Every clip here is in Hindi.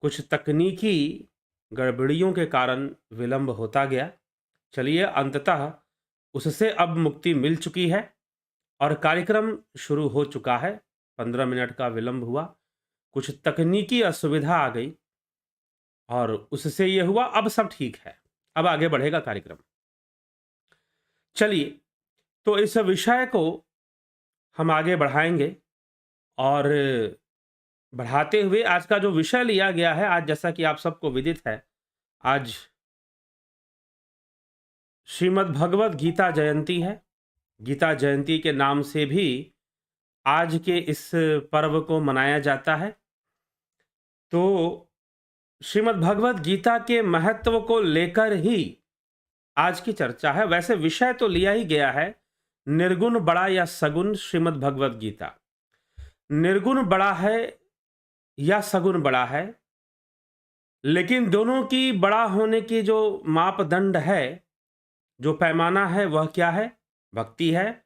कुछ तकनीकी गड़बड़ियों के कारण विलंब होता गया। चलिए अंततः उससे अब मुक्ति मिल चुकी है और कार्यक्रम शुरू हो चुका है। 15 मिनट का विलंब हुआ, कुछ तकनीकी असुविधा आ गई और उससे ये हुआ, अब सब ठीक है। अब आगे बढ़ेगा कार्यक्रम। चलिए, तो इस विषय को हम आगे बढ़ाएँगे और बढ़ाते हुए आज का जो विषय लिया गया है, आज जैसा कि आप सबको विदित है, आज श्रीमद् भगवत गीता जयंती है। गीता जयंती के नाम से भी आज के इस पर्व को मनाया जाता है। तो श्रीमद् भगवत गीता के महत्व को लेकर ही आज की चर्चा है। वैसे विषय तो लिया ही गया है, निर्गुण बड़ा या सगुण श्रीमद् भगवत गीता। निर्गुण बड़ा है या सगुण बड़ा है, लेकिन दोनों की बड़ा होने की जो मापदंड है, जो पैमाना है, वह क्या है? भक्ति है।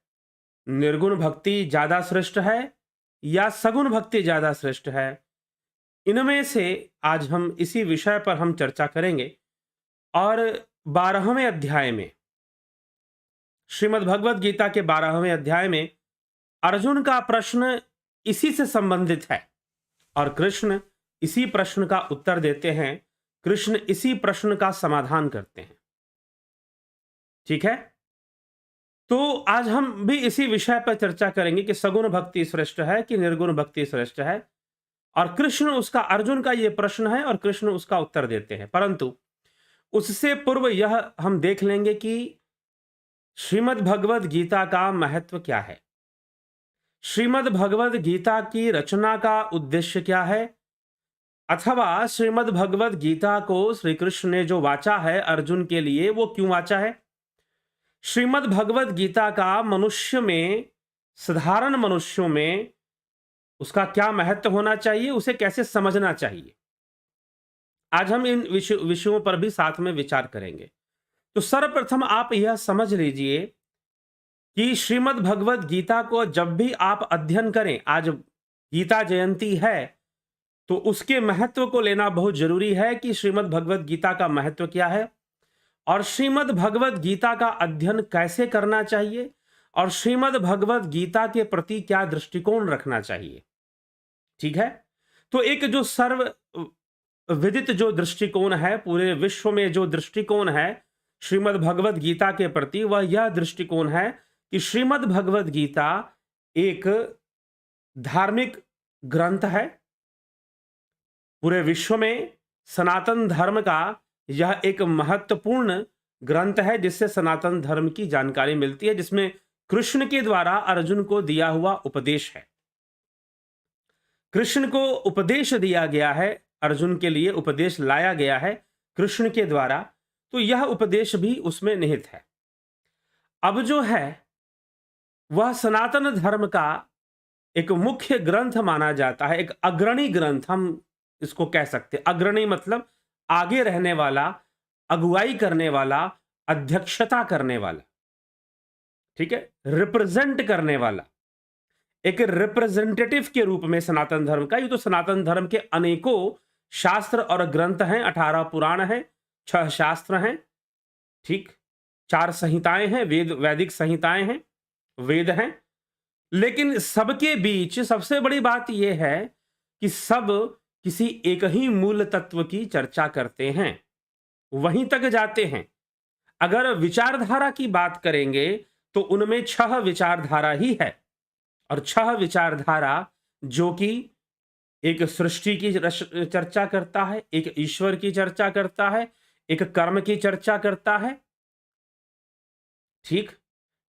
निर्गुण भक्ति ज़्यादा श्रेष्ठ है या सगुण भक्ति ज़्यादा श्रेष्ठ है? इनमें से आज हम इसी विषय पर हम चर्चा करेंगे। और 12वें अध्याय में, श्रीमद् भगवत गीता के 12वें अध्याय में अर्जुन का प्रश्न इसी से संबंधित है और कृष्ण इसी प्रश्न का उत्तर देते हैं। कृष्ण इसी प्रश्न का समाधान करते हैं। ठीक है? तो आज हम भी इसी विषय पर चर्चा करेंगे कि सगुण भक्ति श्रेष्ठ है कि निर्गुण भक्ति श्रेष्ठ है, और कृष्ण उसका, अर्जुन का यह प्रश्न है और कृष्ण उसका उत्तर देते हैं। परंतु उससे पूर्व यह हम देख लेंगे कि श्रीमद् भगवत गीता का महत्व क्या है, श्रीमद् भगवत गीता की रचना का उद्देश्य क्या है, अथवा श्रीमद् भगवत गीता को श्री कृष्ण ने जो वाचा है अर्जुन के लिए, वो क्यों वाचा है। श्रीमद् भगवत गीता का मनुष्य में, साधारण मनुष्यों में उसका क्या महत्व होना चाहिए, उसे कैसे समझना चाहिए, आज हम इन विषयों पर भी साथ में विचार करेंगे। तो सर्वप्रथम आप यह समझ लीजिए कि श्रीमद् भगवत गीता को जब भी आप अध्ययन करें, आज गीता जयंती है, तो उसके महत्व को लेना बहुत जरूरी है कि श्रीमद् भगवत गीता का महत्व क्या है और श्रीमद् भगवत गीता का अध्ययन कैसे करना चाहिए और श्रीमद् भगवत गीता के प्रति क्या दृष्टिकोण रखना चाहिए। ठीक है? तो एक जो सर्व विदित जो दृष्टिकोण है, पूरे विश्व में जो दृष्टिकोण है श्रीमद् भगवत गीता के प्रति, वह यह दृष्टिकोण है कि श्रीमद् भगवत गीता एक धार्मिक ग्रंथ है। पूरे विश्व में सनातन धर्म का यह एक महत्वपूर्ण ग्रंथ है जिससे सनातन धर्म की जानकारी मिलती है, जिसमें कृष्ण के द्वारा अर्जुन को दिया हुआ उपदेश है। कृष्ण को उपदेश दिया गया है, अर्जुन के लिए उपदेश लाया गया है कृष्ण के द्वारा, तो यह उपदेश भी उसमें निहित है। अब जो है वह सनातन धर्म का एक मुख्य ग्रंथ माना जाता है, एक अग्रणी ग्रंथ हम इसको कह सकते हैं। अग्रणी मतलब आगे रहने वाला, अगुवाई करने वाला, अध्यक्षता करने वाला, ठीक है, रिप्रेजेंट करने वाला, एक रिप्रेजेंटेटिव के रूप में सनातन धर्म का। ये तो सनातन धर्म के अनेकों शास्त्र और ग्रंथ हैं, 18 पुराण हैं, 6 शास्त्र हैं, ठीक, 4 संहिताएं हैं, वैदिक संहिताएं हैं, वेद हैं। लेकिन सबके बीच सबसे बड़ी बात यह है कि सब किसी एक ही मूल तत्व की चर्चा करते हैं, वहीं तक जाते हैं। अगर विचारधारा की बात करेंगे तो उनमें 6 विचारधारा ही है, और 6 विचारधारा जो कि एक सृष्टि की चर्चा करता है, एक ईश्वर की चर्चा करता है, एक कर्म की चर्चा करता है, ठीक,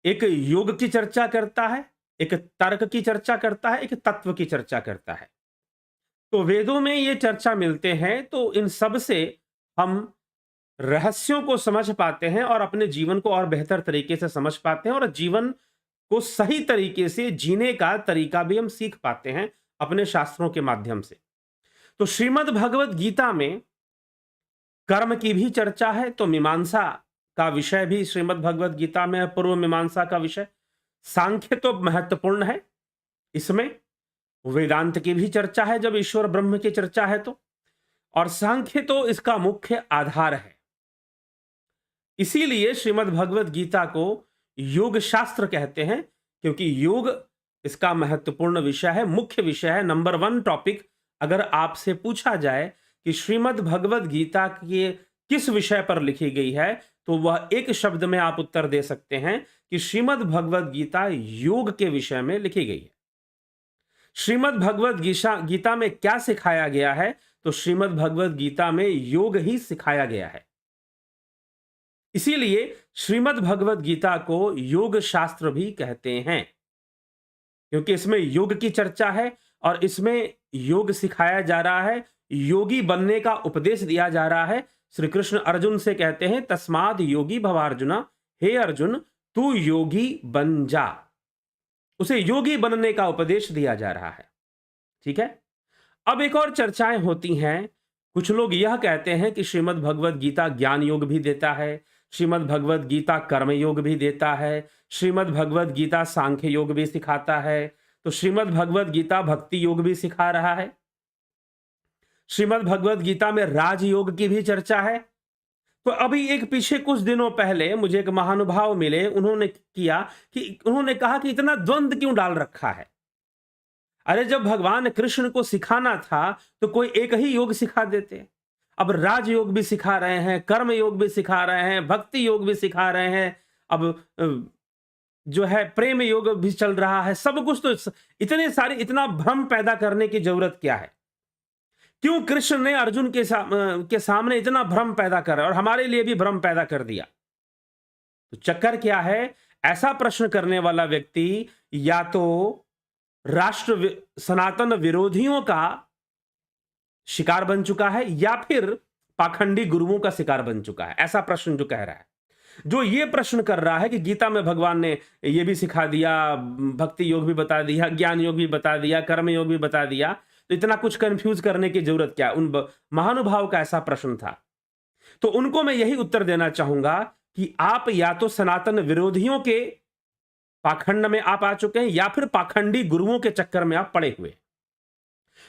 एक योग की चर्चा करता है, एक तर्क की चर्चा करता है, एक तत्व की चर्चा करता है। तो वेदों में ये चर्चा मिलते हैं, तो इन सब से हम रहस्यों को समझ पाते हैं और अपने जीवन को और बेहतर तरीके से समझ पाते हैं, और जीवन को सही तरीके से जीने का तरीका भी हम सीख पाते हैं अपने शास्त्रों के माध्यम से। तो श्रीमद् भगवत गीता में कर्म की भी चर्चा है, तो मीमांसा का विषय भी श्रीमद् भगवत गीता में, पूर्व मीमांसा का विषय। सांख्य तो महत्वपूर्ण है, इसमें वेदांत की भी चर्चा है जब ईश्वर ब्रह्म की चर्चा है तो। और सांख्य तो इसका मुख्य आधार है। इसीलिए श्रीमद् भगवत गीता को योग शास्त्र कहते हैं, क्योंकि योग इसका महत्वपूर्ण विषय है, मुख्य विषय है, नंबर 1 टॉपिक। अगर आपसे पूछा जाए कि श्रीमद् भगवत गीता के किस विषय पर लिखी गई है, तो वह एक शब्द में आप उत्तर दे सकते हैं कि श्रीमद् भगवत गीता योग के विषय में लिखी गई है। श्रीमद् भगवत गीता में क्या सिखाया गया है? तो श्रीमद् भगवत गीता में योग ही सिखाया गया है। इसीलिए श्रीमद् भगवत गीता को योग शास्त्र भी कहते हैं, क्योंकि इसमें योग की चर्चा है और इसमें योग सिखाया जा रहा है, योगी बनने का उपदेश दिया जा रहा है। श्री कृष्ण अर्जुन से कहते हैं, तस्माद योगी भवार्जुना, हे अर्जुन तू योगी बन जा। उसे योगी बनने का उपदेश दिया जा रहा है। ठीक है। अब एक और चर्चाएं होती हैं। कुछ लोग यह कहते हैं कि श्रीमद् भगवत गीता ज्ञान योग भी देता है, श्रीमद् भगवत गीता कर्म योग भी देता है, श्रीमद् भगवत गीता सांख्य योग भी सिखाता है, तो श्रीमद् भगवत गीता भक्ति योग भी सिखा रहा है। श्रीमद् भगवत गीता में राजयोग की भी चर्चा है। तो अभी एक पीछे कुछ दिनों पहले मुझे एक महानुभाव मिले, उन्होंने कहा कि इतना द्वंद्व क्यों डाल रखा है? अरे जब भगवान कृष्ण को सिखाना था तो कोई एक ही योग सिखा देते। अब राजयोग भी सिखा रहे हैं, कर्म योग भी सिखा रहे हैं, भक्ति योग भी सिखा रहे हैं, अब जो है प्रेम योग भी चल रहा है, सब कुछ। तो इतना भ्रम पैदा करने की जरूरत क्या है? क्यों कृष्ण ने अर्जुन के सामने इतना भ्रम पैदा करा और हमारे लिए भी भ्रम पैदा कर दिया? तो चक्कर क्या है? ऐसा प्रश्न करने वाला व्यक्ति या तो राष्ट्र सनातन विरोधियों का शिकार बन चुका है या फिर पाखंडी गुरुओं का शिकार बन चुका है। ऐसा प्रश्न जो कह रहा है, जो ये प्रश्न कर रहा है कि गीता में भगवान ने ये भी सिखा दिया, भक्ति योग भी बता दिया, ज्ञान योग भी बता दिया, कर्म योग भी बता दिया, तो इतना कुछ कंफ्यूज करने की जरूरत क्या? उन महानुभाव का ऐसा प्रश्न था। तो उनको मैं यही उत्तर देना चाहूंगा कि आप या तो सनातन विरोधियों के पाखंड में आप आ चुके हैं या फिर पाखंडी गुरुओं के चक्कर में आप पड़े हुए।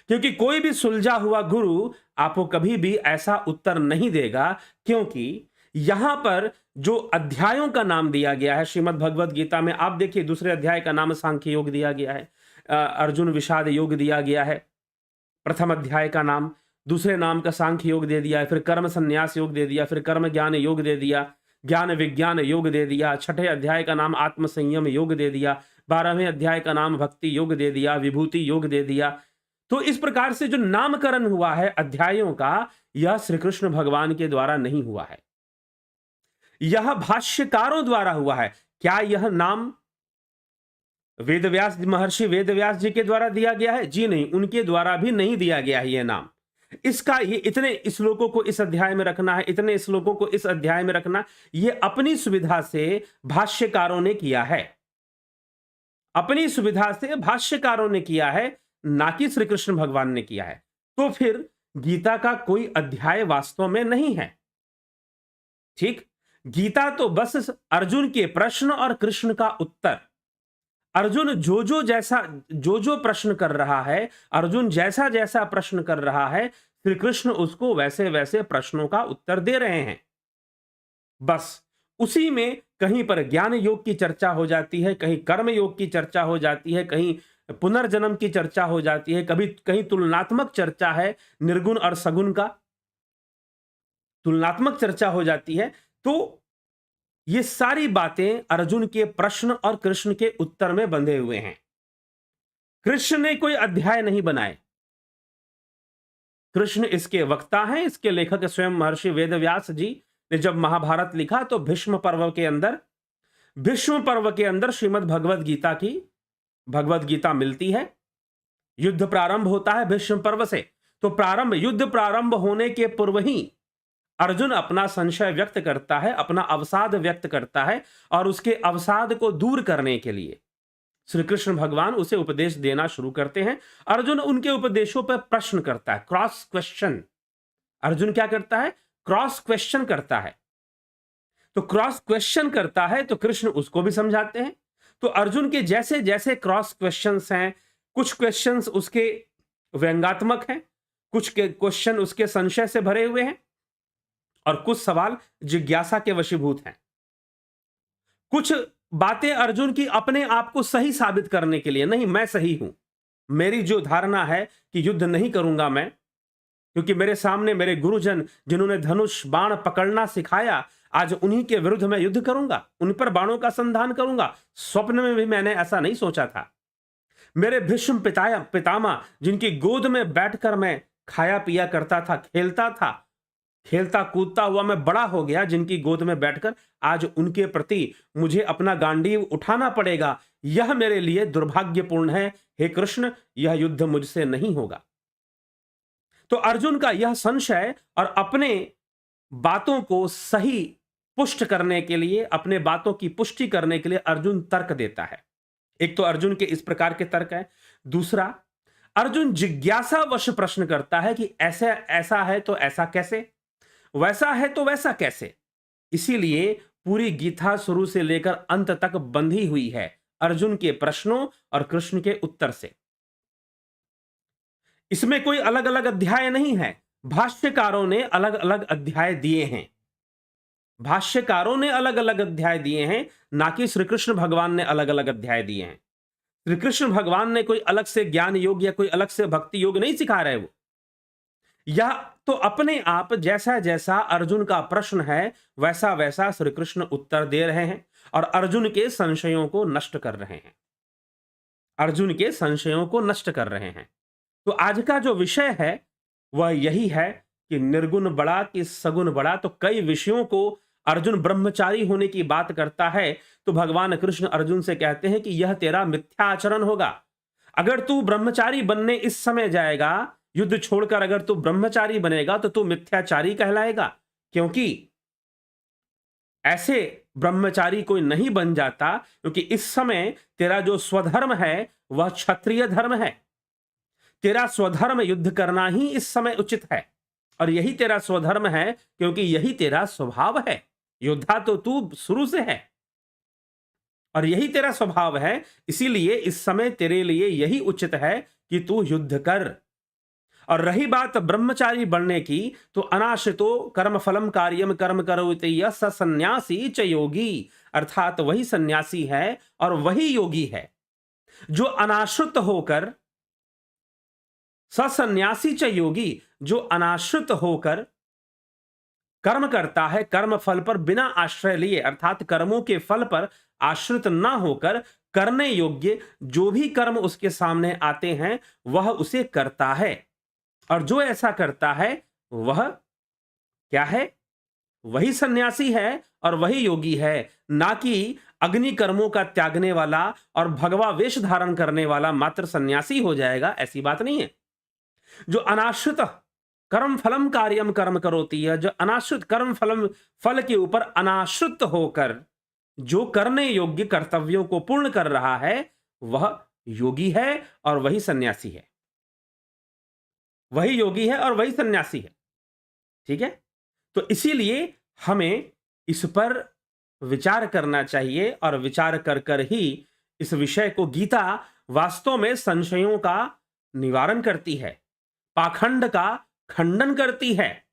क्योंकि कोई भी सुलझा हुआ गुरु आपको कभी भी ऐसा उत्तर नहीं देगा, क्योंकि यहां पर जो अध्यायों का नाम दिया गया है श्रीमद् भगवत गीता में, आप देखिए दूसरे अध्याय का नाम सांख्य योग दिया गया है, अर्जुन विषाद योग दिया गया है प्रथम अध्याय का नाम, दूसरे नाम का सांख्य योग दे दिया है, फिर कर्म संन्यास योग दे दिया, फिर कर्म ज्ञान योग दे दिया, ज्ञान विज्ञान योग दे दिया, छठे अध्याय का नाम आत्म संयम योग दे दिया, 12वें अध्याय का नाम भक्ति योग दे दिया, विभूति योग दे दिया। तो इस प्रकार से जो नामकरण हुआ है अध्यायों का, यह श्री कृष्ण भगवान के द्वारा नहीं हुआ है, यह भाष्यकारों द्वारा हुआ है। क्या यह नाम वेदव्यास महर्षि वेदव्यास जी के द्वारा दिया गया है? जी नहीं, उनके द्वारा भी नहीं दिया गया है यह नाम। इसका ये इतने श्लोकों को इस अध्याय में रखना है, इतने श्लोकों को इस अध्याय में रखना, ये अपनी सुविधा से भाष्यकारों ने किया है, अपनी सुविधा से भाष्यकारों ने किया है, ना कि श्री कृष्ण भगवान ने किया है। तो फिर गीता का कोई अध्याय वास्तव में नहीं है। ठीक, गीता तो बस अर्जुन के प्रश्न और कृष्ण का उत्तर। अर्जुन जो प्रश्न कर रहा है, अर्जुन जैसा जैसा प्रश्न कर रहा है, श्री कृष्ण उसको वैसे वैसे प्रश्नों का उत्तर दे रहे हैं। बस उसी में कहीं पर ज्ञान योग की चर्चा हो जाती है, कहीं कर्म योग की चर्चा हो जाती है, कहीं पुनर्जन्म की चर्चा हो जाती है, कभी कहीं तुलनात्मक चर्चा है, निर्गुण और सगुण का तुलनात्मक चर्चा हो जाती है। तो ये सारी बातें अर्जुन के प्रश्न और कृष्ण के उत्तर में बंधे हुए हैं। कृष्ण ने कोई अध्याय नहीं बनाए, कृष्ण इसके वक्ता हैं, इसके लेखक स्वयं महर्षि वेदव्यास जी ने जब महाभारत लिखा तो भीष्म पर्व के अंदर श्रीमद् भगवत गीता मिलती है। युद्ध प्रारंभ होता है भीष्म पर्व से, तो युद्ध प्रारंभ होने के पूर्व ही अर्जुन अपना संशय व्यक्त करता है, अपना अवसाद व्यक्त करता है, और उसके अवसाद को दूर करने के लिए श्री कृष्ण भगवान उसे उपदेश देना शुरू करते हैं। अर्जुन उनके उपदेशों पर प्रश्न करता है, क्रॉस क्वेश्चन। अर्जुन क्या करता है? क्रॉस क्वेश्चन करता है। तो क्रॉस क्वेश्चन करता है तो कृष्ण उसको भी समझाते हैं। तो अर्जुन के जैसे जैसे क्रॉस क्वेश्चंस हैं, कुछ क्वेश्चंस उसके व्यंग्यात्मक हैं, कुछ के क्वेश्चन उसके संशय से भरे हुए हैं और कुछ सवाल जिज्ञासा के वशीभूत हैं। कुछ बातें अर्जुन की अपने आप को सही साबित करने के लिए, नहीं मैं सही हूं, मेरी जो धारणा है कि युद्ध नहीं करूंगा मैं, क्योंकि मेरे सामने मेरे गुरुजन जिन्होंने धनुष बाण पकड़ना सिखाया, आज उन्हीं के विरुद्ध मैं युद्ध करूंगा, उन पर बाणों का संधान करूंगा। स्वप्न में भी मैंने ऐसा नहीं सोचा था। मेरे भीष्म पितामह जिनकी गोद में बैठकर मैं खाया पिया करता था, खेलता था, खेलता कूदता हुआ मैं बड़ा हो गया, जिनकी गोद में बैठकर आज उनके प्रति मुझे अपना गांडीव उठाना पड़ेगा, यह मेरे लिए दुर्भाग्यपूर्ण है। हे कृष्ण, यह युद्ध मुझसे नहीं होगा। तो अर्जुन का यह संशय और अपने बातों को सही पुष्ट करने के लिए, अपने बातों की पुष्टि करने के लिए अर्जुन तर्क देता है। एक तो अर्जुन के इस प्रकार के तर्क है। दूसरा, अर्जुन जिज्ञासावश प्रश्न करता है कि ऐसा ऐसा है तो ऐसा कैसे, वैसा है तो वैसा कैसे। इसीलिए पूरी गीता शुरू से लेकर अंत तक बंधी हुई है अर्जुन के प्रश्नों और कृष्ण के उत्तर से। इसमें कोई अलग अलग अध्याय नहीं है, भाष्यकारों ने अलग अलग अध्याय दिए हैं। भाष्यकारों ने अलग अलग अध्याय दिए हैं, ना कि श्री कृष्ण भगवान ने अलग अलग अध्याय दिए हैं। श्री कृष्ण भगवान ने कोई अलग से ज्ञान योग या कोई अलग से भक्ति योग नहीं सिखा रहे। वो यह तो अपने आप जैसा जैसा अर्जुन का प्रश्न है वैसा वैसा श्री कृष्ण उत्तर दे रहे हैं और अर्जुन के संशयों को नष्ट कर रहे हैं, अर्जुन के संशयों को नष्ट कर रहे हैं। तो आज का जो विषय है वह यही है कि निर्गुण बड़ा कि सगुण बड़ा। तो कई विषयों को अर्जुन ब्रह्मचारी होने की बात करता है, तो भगवान कृष्ण अर्जुन से कहते हैं कि यह तेरा मिथ्या आचरण होगा। अगर तू ब्रह्मचारी बनने इस समय जाएगा, युद्ध छोड़कर अगर तू ब्रह्मचारी बनेगा तो तू मिथ्याचारी कहलाएगा, क्योंकि ऐसे ब्रह्मचारी कोई नहीं बन जाता, क्योंकि इस समय तेरा जो स्वधर्म है वह क्षत्रिय धर्म है। तेरा स्वधर्म युद्ध करना ही इस समय उचित है और यही तेरा स्वधर्म है, क्योंकि यही तेरा स्वभाव है। योद्धा तो तू शुरू से है और यही तेरा स्वभाव है, इसीलिए इस समय तेरे लिए यही उचित है कि तू युद्ध कर। और रही बात ब्रह्मचारी बनने की, तो अनाश्रितो कर्म फलम कार्यम कर्म करोति यः स सन्यासी च योगी, अर्थात वही सन्यासी है और वही योगी है जो अनाश्रित होकर, सन्यासी च योगी, जो अनाश्रित होकर कर्म करता है, कर्म फल पर बिना आश्रय लिए, अर्थात कर्मों के फल पर आश्रित ना होकर करने योग्य जो भी कर्म उसके सामने आते हैं वह उसे करता है। और जो ऐसा करता है वह क्या है? वही सन्यासी है और वही योगी है, ना कि अग्नि कर्मों का त्यागने वाला और भगवा वेश धारण करने वाला मात्र सन्यासी हो जाएगा, ऐसी बात नहीं है। जो अनाश्रित कर्म फलम कार्यम कर्म करोति है, जो अनाश्रित कर्म फलम फल के ऊपर अनाश्रित होकर जो करने योग्य कर्तव्यों को पूर्ण कर रहा है वह योगी है और वही सन्यासी है। वही योगी है और वही सन्यासी है। ठीक है, तो इसीलिए हमें इस पर विचार करना चाहिए और विचार कर कर ही इस विषय को, गीता वास्तव में संशयों का निवारण करती है, पाखंड का खंडन करती है।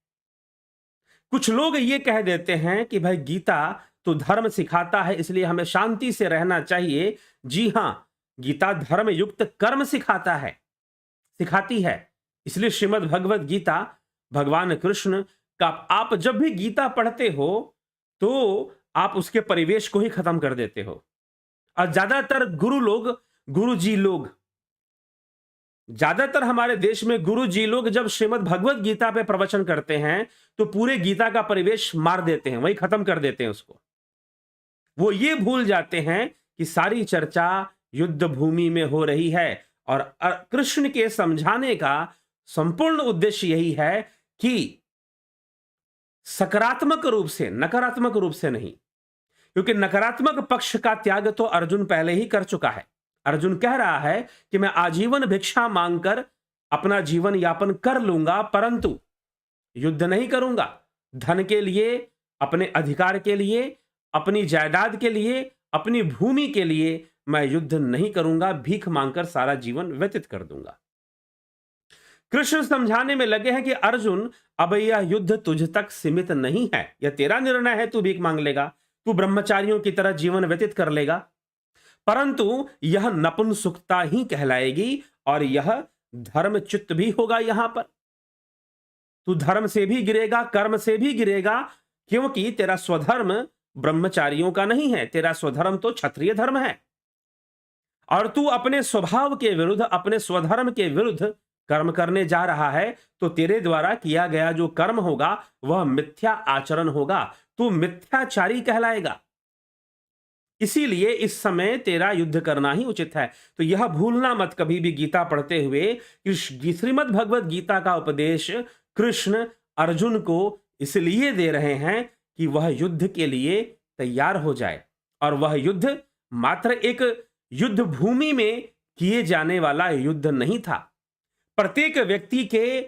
कुछ लोग ये कह देते हैं कि भाई गीता तो धर्म सिखाता है इसलिए हमें शांति से रहना चाहिए। जी हां, गीता धर्म युक्त कर्म सिखाती है। इसलिए श्रीमद् भगवत गीता, भगवान कृष्ण का आप जब भी गीता पढ़ते हो तो आप उसके परिवेश को ही खत्म कर देते हो। और ज्यादातर हमारे देश में गुरुजी लोग जब श्रीमद् भगवत गीता पे प्रवचन करते हैं तो पूरे गीता का परिवेश मार देते हैं, वही खत्म कर देते हैं उसको। वो ये भूल जाते हैं कि सारी चर्चा युद्ध भूमि में हो रही है और कृष्ण के समझाने का संपूर्ण उद्देश्य यही है कि सकारात्मक रूप से, नकारात्मक रूप से नहीं, क्योंकि नकारात्मक पक्ष का त्याग तो अर्जुन पहले ही कर चुका है। अर्जुन कह रहा है कि मैं आजीवन भिक्षा मांगकर अपना जीवन यापन कर लूंगा, परंतु युद्ध नहीं करूंगा। धन के लिए, अपने अधिकार के लिए, अपनी जायदाद के लिए, अपनी भूमि के लिए मैं युद्ध नहीं करूंगा, भीख मांगकर सारा जीवन व्यतीत कर दूंगा। कृष्ण समझाने में लगे हैं कि अर्जुन, अब यह युद्ध तुझ तक सीमित नहीं है, यह तेरा निर्णय है, तू भीख मांग लेगा, तू ब्रह्मचारियों की तरह जीवन व्यतीत कर लेगा, परंतु यह नपुंसकता ही कहलाएगी और यह धर्मच्युत भी होगा। यहां पर तू धर्म से भी गिरेगा, कर्म से भी गिरेगा, क्योंकि तेरा स्वधर्म ब्रह्मचारियों का नहीं है, तेरा स्वधर्म तो क्षत्रिय धर्म है, और तू अपने स्वभाव के विरुद्ध, अपने स्वधर्म के विरुद्ध कर्म करने जा रहा है, तो तेरे द्वारा किया गया जो कर्म होगा वह मिथ्या आचरण होगा, तू मिथ्याचारी कहलाएगा। इसीलिए इस समय तेरा युद्ध करना ही उचित है। तो यह भूलना मत कभी भी गीता पढ़ते हुए कि श्रीमद् भगवत गीता का उपदेश कृष्ण अर्जुन को इसलिए दे रहे हैं कि वह युद्ध के लिए तैयार हो जाए, और वह युद्ध मात्र एक युद्ध भूमि में किए जाने वाला युद्ध नहीं था, प्रत्येक व्यक्ति के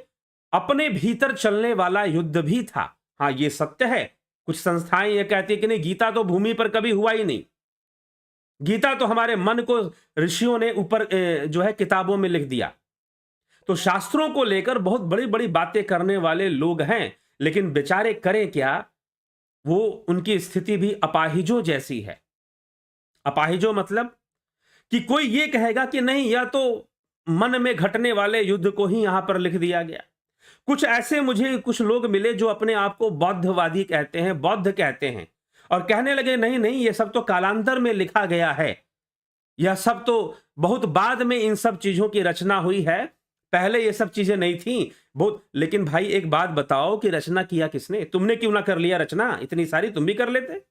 अपने भीतर चलने वाला युद्ध भी था। हाँ, ये सत्य है, कुछ संस्थाएं ये कहती है कि नहीं, गीता तो भूमि पर कभी हुआ ही नहीं, गीता तो हमारे मन को ऋषियों ने ऊपर जो है किताबों में लिख दिया। तो शास्त्रों को लेकर बहुत बड़ी बड़ी बातें करने वाले लोग हैं, लेकिन बेचारे करें क्या, वो उनकी स्थिति भी अपाहिजों जैसी है। अपाहिजों मतलब कि कोई ये कहेगा कि नहीं, यह तो मन में घटने वाले युद्ध को ही यहां पर लिख दिया गया। कुछ ऐसे मुझे कुछ लोग मिले जो अपने आप को बौद्धवादी कहते हैं, बौद्ध कहते हैं, और कहने लगे नहीं नहीं, ये सब तो कालांतर में लिखा गया है, यह सब तो बहुत बाद में इन सब चीजों की रचना हुई है, पहले ये सब चीजें नहीं थी बहुत। लेकिन भाई एक बात बताओ कि रचना किया किसने? तुमने क्यों ना कर लिया रचना? इतनी सारी तुम भी कर लेते।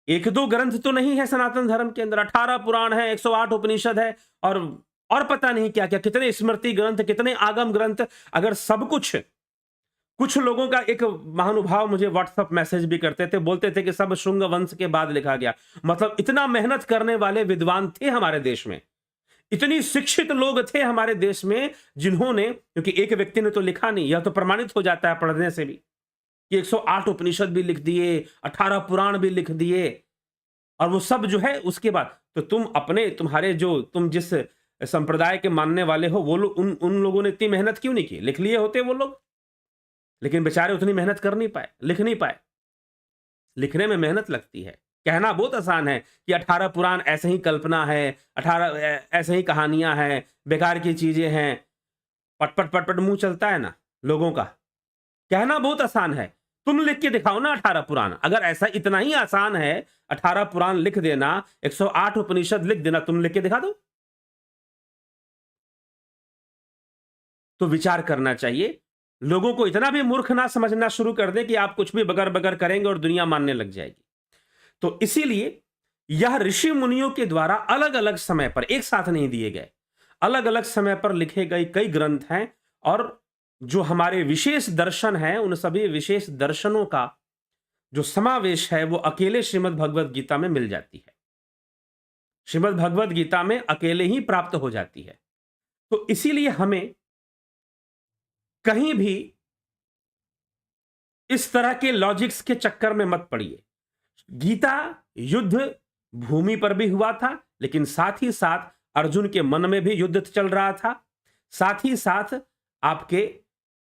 एक दो ग्रंथ तो नहीं है सनातन धर्म के अंदर, 18 पुराण है, 108 उपनिषद है, और पता नहीं क्या क्या, कितने स्मृति ग्रंथ, कितने आगम ग्रंथ। अगर सब कुछ लोगों का, एक महानुभाव मुझे व्हाट्सएप मैसेज भी करते थे, बोलते थे कि सब शुंग वंश के बाद लिखा गया। मतलब इतना मेहनत करने वाले विद्वान थे हमारे देश में, इतनी शिक्षित लोग थे हमारे देश में, जिन्होंने, क्योंकि एक व्यक्ति ने तो लिखा नहीं, यह तो प्रमाणित हो जाता है पढ़ने से भी, कि 108 उपनिषद भी लिख दिए, 18 पुराण भी लिख दिए, और वो सब जो है उसके बाद। तो तुम अपने, तुम्हारे जो, तुम जिस संप्रदाय के मानने वाले हो, वो लोग, उन लोगों ने इतनी मेहनत क्यों नहीं की? लिख लिए होते वो लोग, लेकिन बेचारे उतनी मेहनत कर नहीं पाए, लिख नहीं पाए। लिखने में मेहनत लगती है, कहना बहुत आसान है कि 18 पुराण ऐसे ही कल्पना है, 18 ऐसे ही कहानियां हैं, बेकार की चीजें हैं, पटपट पटपट मुंह चलता है ना लोगों का, कहना बहुत आसान है। तुम लिख के दिखाओ ना 18 पुराण, अगर ऐसा इतना ही आसान है 18 पुराण लिख देना, 108 उपनिषद लिख देना, तुम लिख के दिखा दो। तो विचार करना चाहिए, लोगों को इतना भी मूर्ख ना समझना शुरू कर दे कि आप कुछ भी बगर बगर करेंगे और दुनिया मानने लग जाएगी। तो इसीलिए यह ऋषि मुनियों के द्वारा अलग अलग समय पर, एक साथ नहीं दिए गए, अलग अलग समय पर लिखे गए कई ग्रंथ हैं, और जो हमारे विशेष दर्शन हैं, उन सभी विशेष दर्शनों का जो समावेश है वो अकेले श्रीमद् भगवद गीता में मिल जाती है, श्रीमद् भगवद गीता में अकेले ही प्राप्त हो जाती है। तो इसीलिए हमें कहीं भी इस तरह के लॉजिक्स के चक्कर में मत पड़िए। गीता युद्ध भूमि पर भी हुआ था, लेकिन साथ ही साथ अर्जुन के मन में भी युद्ध चल रहा था, साथ ही साथ आपके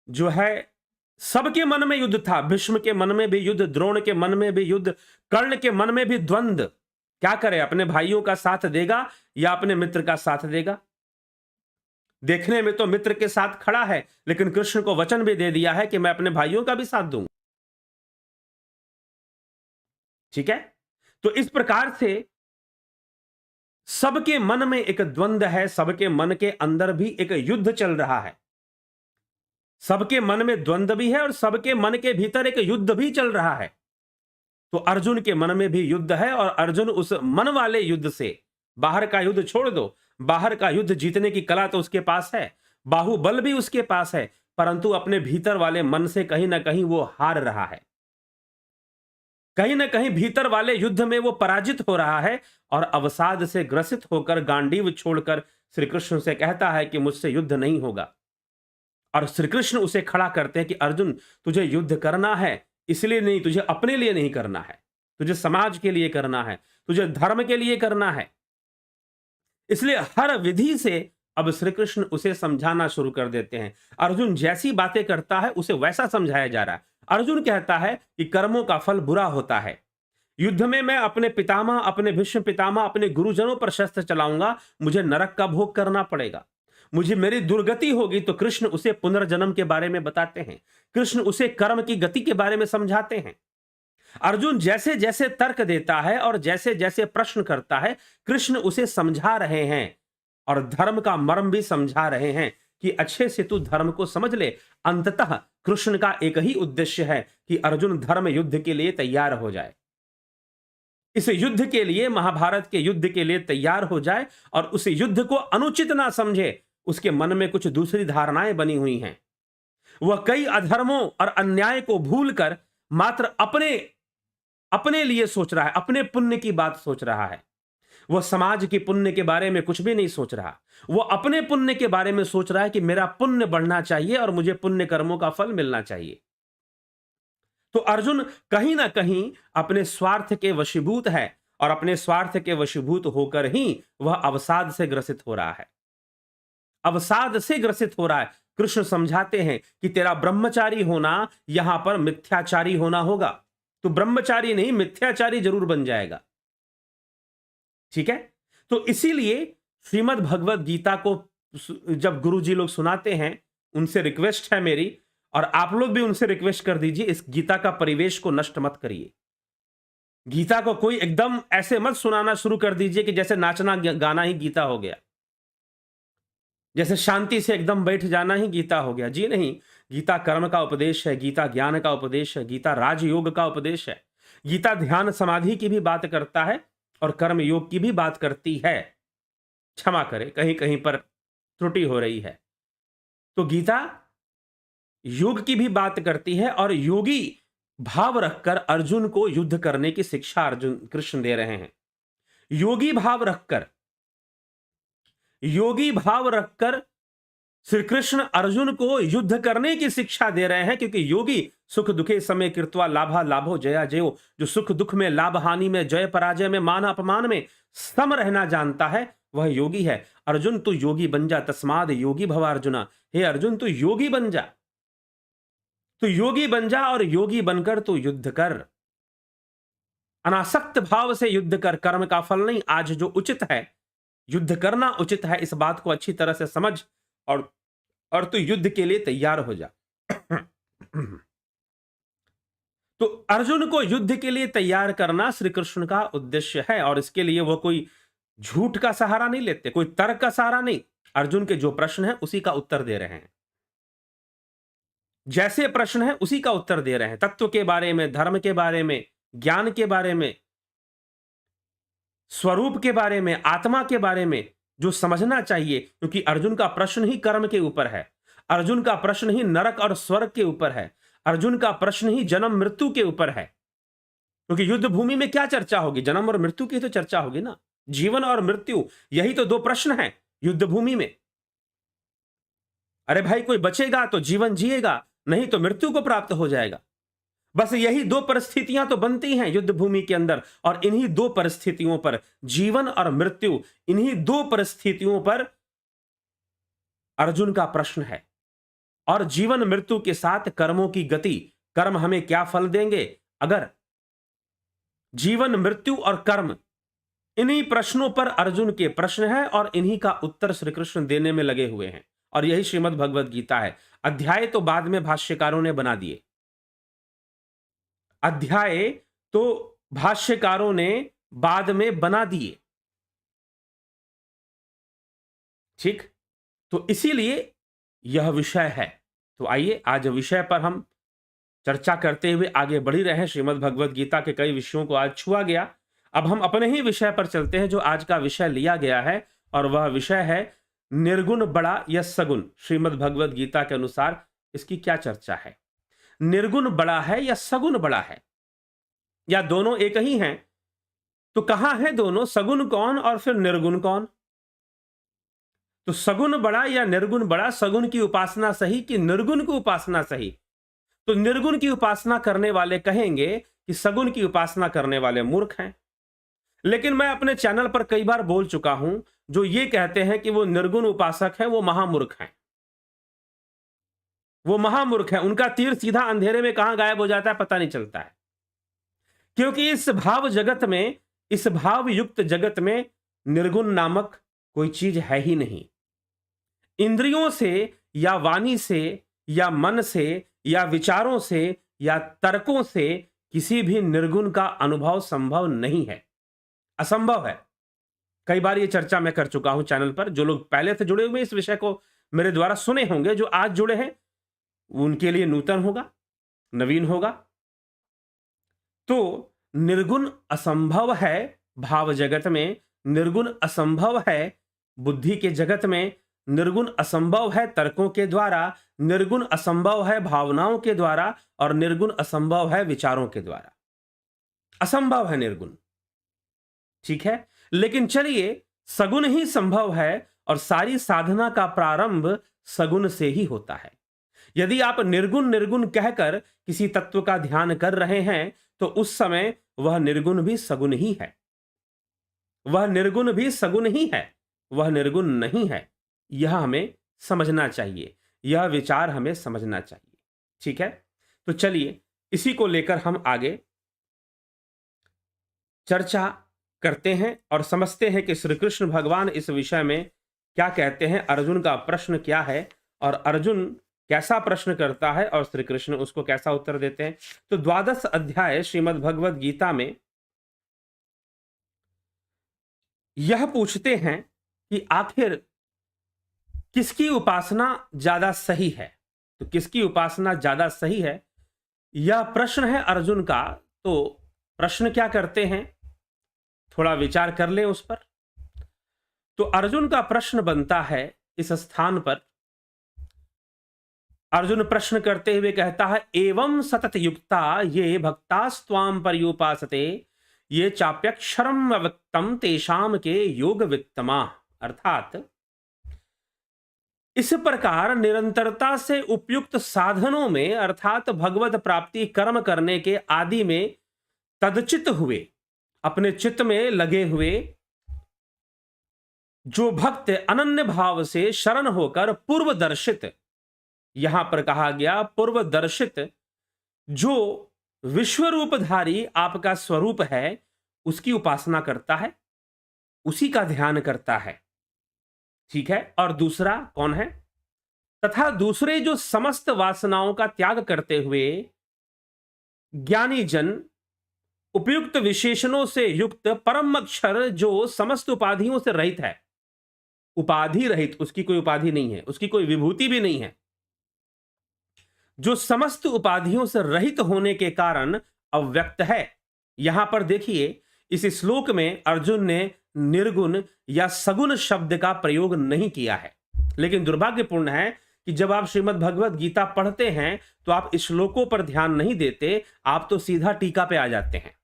जो है सबके मन में युद्ध था, भीष्म के मन में भी युद्ध, द्रोण के मन में भी युद्ध, कर्ण के मन में भी द्वंद्व। क्या करे, अपने भाइयों का साथ देगा या अपने मित्र का साथ देगा? देखने में तो मित्र के साथ खड़ा है, लेकिन कृष्ण को वचन भी दे दिया है कि मैं अपने भाइयों का भी साथ दूंगा। ठीक है, तो इस प्रकार से सबके मन में एक द्वंद्व है, सबके मन के अंदर भी एक युद्ध चल रहा है, सबके मन में द्वंद्व भी है और सबके मन के भीतर एक युद्ध भी चल रहा है। तो अर्जुन के मन में भी युद्ध है, और अर्जुन उस मन वाले युद्ध से, बाहर का युद्ध छोड़ दो, बाहर का युद्ध जीतने की कला तो उसके पास है, बाहुबल भी उसके पास है, परंतु अपने भीतर वाले मन से कहीं ना कहीं वो हार रहा है, कहीं ना कहीं भीतर वाले युद्ध में वो पराजित हो रहा है, और अवसाद से ग्रसित होकर गांडीव छोड़कर श्री कृष्ण से कहता है कि मुझसे युद्ध नहीं होगा। और श्री कृष्ण उसे खड़ा करते हैं कि अर्जुन, तुझे युद्ध करना है, इसलिए नहीं, तुझे अपने लिए नहीं करना है, तुझे समाज के लिए करना है, तुझे धर्म के लिए करना है। इसलिए हर विधि से अब श्री कृष्ण उसे समझाना शुरू कर देते हैं। अर्जुन जैसी बातें करता है उसे वैसा समझाया जा रहा है। अर्जुन कहता है कि कर्मों का फल बुरा होता है। युद्ध में मैं अपने पितामह, अपने भीष्म पितामह, अपने गुरुजनों पर शस्त्र चलाऊंगा, मुझे नरक का भोग करना पड़ेगा, मुझे मेरी दुर्गति होगी। तो कृष्ण उसे पुनर्जन्म के बारे में बताते हैं, कृष्ण उसे कर्म की गति के बारे में समझाते हैं। अर्जुन जैसे जैसे तर्क देता है और जैसे जैसे प्रश्न करता है, कृष्ण उसे समझा रहे हैं और धर्म का मर्म भी समझा रहे हैं कि अच्छे से तू धर्म को समझ ले। अंततः कृष्ण का एक ही उद्देश्य है कि अर्जुन धर्म युद्ध के लिए तैयार हो जाए, इस युद्ध के लिए, महाभारत के युद्ध के लिए तैयार हो जाए और उस युद्ध को अनुचित ना समझे। उसके मन में कुछ दूसरी धारणाएं बनी हुई हैं। वह कई अधर्मों और अन्याय को भूलकर मात्र अपने लिए सोच रहा है, अपने पुण्य की बात सोच रहा है। वह समाज के पुण्य के बारे में कुछ भी नहीं सोच रहा। वह अपने पुण्य के बारे में सोच रहा है कि मेरा पुण्य बढ़ना चाहिए और मुझे पुण्य कर्मों का फल मिलना चाहिए। तो अर्जुन कहीं ना कहीं अपने स्वार्थ के वशीभूत है और अपने स्वार्थ के वशीभूत होकर ही वह अवसाद से ग्रसित हो रहा है, अवसाद से ग्रसित हो रहा है। कृष्ण समझाते हैं कि तेरा ब्रह्मचारी होना यहां पर मिथ्याचारी होना होगा। तो ब्रह्मचारी नहीं, मिथ्याचारी जरूर बन जाएगा। ठीक है, तो इसीलिए श्रीमद् भगवद गीता को जब गुरुजी लोग सुनाते हैं, उनसे रिक्वेस्ट है मेरी, और आप लोग भी उनसे रिक्वेस्ट कर दीजिए, इस गीता का परिवेश को नष्ट मत करिए। गीता को कोई एकदम ऐसे मत सुनाना शुरू कर दीजिए कि जैसे नाचना गाना ही गीता हो गया, जैसे शांति से एकदम बैठ जाना ही गीता हो गया। जी नहीं, गीता कर्म का उपदेश है, गीता ज्ञान का उपदेश है, गीता राजयोग का उपदेश है। गीता ध्यान समाधि की भी बात करता है और कर्म योग की भी बात करती है। क्षमा करें, कहीं कहीं पर त्रुटि हो रही है। तो गीता योग की भी बात करती है और योगी भाव रखकर अर्जुन को युद्ध करने की शिक्षा अर्जुन कृष्ण दे रहे हैं। योगी भाव रखकर श्री कृष्ण अर्जुन को युद्ध करने की शिक्षा दे रहे हैं, क्योंकि योगी सुख दुखे समय कृत्वा लाभा लाभो जया जयो, जो सुख दुख में, लाभ हानि में, जय पराजय में, मान अपमान में सम रहना जानता है, वह योगी है। अर्जुन तू योगी बन जा, तस्माद योगी भव अर्जुना। हे अर्जुन तू योगी बन जा, तू योगी बन जा और योगी बनकर तू युद्ध कर। अनासक्त भाव से युद्ध कर, कर्म का फल नहीं। आज जो उचित है, युद्ध करना उचित है, इस बात को अच्छी तरह से समझ और तू युद्ध के लिए तैयार हो जा। तो अर्जुन को युद्ध के लिए तैयार करना श्री कृष्ण का उद्देश्य है और इसके लिए वो कोई झूठ का सहारा नहीं लेते, कोई तर्क का सहारा नहीं। अर्जुन के जो प्रश्न है उसी का उत्तर दे रहे हैं, जैसे प्रश्न है उसी का उत्तर दे रहे हैं। तत्व के बारे में, धर्म के बारे में, ज्ञान के बारे में, स्वरूप के बारे में, आत्मा के बारे में जो समझना चाहिए, क्योंकि अर्जुन का प्रश्न ही कर्म के ऊपर है, अर्जुन का प्रश्न ही नरक और स्वर्ग के ऊपर है, अर्जुन का प्रश्न ही जन्म मृत्यु के ऊपर है। क्योंकि युद्ध भूमि में क्या चर्चा होगी? जन्म और मृत्यु की तो चर्चा होगी ना, जीवन और मृत्यु, यही तो दो प्रश्न हैं युद्ध भूमि में। अरे भाई, कोई बचेगा तो जीवन जिएगा, नहीं तो मृत्यु को प्राप्त हो जाएगा। बस यही दो परिस्थितियां तो बनती हैं युद्ध भूमि के अंदर, और इन्हीं दो परिस्थितियों पर, जीवन और मृत्यु, इन्हीं दो परिस्थितियों पर अर्जुन का प्रश्न है। और जीवन मृत्यु के साथ कर्मों की गति, कर्म हमें क्या फल देंगे, अगर जीवन मृत्यु और कर्म, इन्हीं प्रश्नों पर अर्जुन के प्रश्न है और इन्हीं का उत्तर श्री कृष्ण देने में लगे हुए हैं। और यही श्रीमद् भगवद गीता है। अध्याय तो बाद में भाष्यकारों ने बना दिए, अध्याय तो भाष्यकारों ने बाद में बना दिए, ठीक। तो इसीलिए यह विषय है। तो आइए आज विषय पर हम चर्चा करते हुए आगे बढ़ी रहे। श्रीमद् भगवद गीता के कई विषयों को आज छुआ गया। अब हम अपने ही विषय पर चलते हैं जो आज का विषय लिया गया है, और वह विषय है निर्गुण बड़ा या सगुण। श्रीमद् भगवद गीता के अनुसार इसकी क्या चर्चा है? निर्गुण बड़ा है या सगुण बड़ा है, या दोनों एक ही हैं? तो कहां है दोनों? सगुण कौन और फिर निर्गुण कौन? तो सगुण बड़ा या निर्गुण बड़ा, सगुण की उपासना सही कि निर्गुण की उपासना सही? तो निर्गुण की उपासना करने वाले कहेंगे कि सगुण की उपासना करने वाले मूर्ख हैं। लेकिन मैं अपने चैनल पर कई बार बोल चुका हूं, जो ये कहते हैं कि वो निर्गुण उपासक है, वो महामूर्ख हैं। वो महामूर्ख है, उनका तीर सीधा अंधेरे में कहां गायब हो जाता है पता नहीं चलता है। क्योंकि इस भाव जगत में, इस भाव युक्त जगत में निर्गुण नामक कोई चीज है ही नहीं। इंद्रियों से या वाणी से या मन से या विचारों से या तर्कों से किसी भी निर्गुण का अनुभव संभव नहीं है, असंभव है। कई बार ये चर्चा मैं कर चुका हूं चैनल पर। जो लोग पहले से जुड़े हुए इस विषय को मेरे द्वारा सुने होंगे, जो आज जुड़े हैं उनके लिए नूतन होगा, नवीन होगा। तो निर्गुण असंभव है भाव जगत में, निर्गुण असंभव है बुद्धि के जगत में, निर्गुण असंभव है तर्कों के द्वारा, निर्गुण असंभव है भावनाओं के द्वारा, और निर्गुण असंभव है विचारों के द्वारा। असंभव है निर्गुण, ठीक है। लेकिन चलिए, सगुण ही संभव है और सारी साधना का प्रारंभ सगुण से ही होता है। यदि आप निर्गुण निर्गुण कहकर किसी तत्व का ध्यान कर रहे हैं तो उस समय वह निर्गुण भी सगुण ही है, वह निर्गुण भी सगुण ही है, वह निर्गुण नहीं है। यह हमें समझना चाहिए, यह विचार हमें समझना चाहिए, ठीक है। तो चलिए, इसी को लेकर हम आगे चर्चा करते हैं और समझते हैं कि श्री कृष्ण भगवान इस विषय में क्या कहते हैं, अर्जुन का प्रश्न क्या है और अर्जुन कैसा प्रश्न करता है और श्री कृष्ण उसको कैसा उत्तर देते हैं। तो 12वां अध्याय श्रीमद् भगवद गीता में यह पूछते हैं कि आखिर किसकी उपासना ज्यादा सही है। तो किसकी उपासना ज्यादा सही है, यह प्रश्न है अर्जुन का। तो प्रश्न क्या करते हैं, थोड़ा विचार कर ले उस पर। तो अर्जुन का प्रश्न बनता है इस स्थान पर, अर्जुन प्रश्न करते हुए कहता है, एवं सतत युक्ता ये भक्तास्त्वाम पर्युपासते ये चाप्यक्षरम अव्यक्तम तेषाम के योग वित्तमा। अर्थात इस प्रकार निरंतरता से उपयुक्त साधनों में, अर्थात भगवत प्राप्ति कर्म करने के आदि में तदचित हुए, अपने चित्त में लगे हुए जो भक्त अनन्य भाव से शरण होकर पूर्वदर्शित, यहां पर कहा गया पूर्वदर्शित, जो विश्वरूपधारी आपका स्वरूप है उसकी उपासना करता है, उसी का ध्यान करता है, ठीक है। और दूसरा कौन है, तथा दूसरे जो समस्त वासनाओं का त्याग करते हुए ज्ञानी जन, उपयुक्त विशेषणों से युक्त परम अक्षर जो समस्त उपाधियों से रहित है, उपाधि रहित, उसकी कोई उपाधि नहीं है, उसकी कोई विभूति भी नहीं है, जो समस्त उपाधियों से रहित होने के कारण अव्यक्त है। यहां पर देखिए, इस श्लोक में अर्जुन ने निर्गुण या सगुण शब्द का प्रयोग नहीं किया है। लेकिन दुर्भाग्यपूर्ण है कि जब आप श्रीमद् भगवद गीता पढ़ते हैं तो आप इस श्लोकों पर ध्यान नहीं देते, आप तो सीधा टीका पे आ जाते हैं,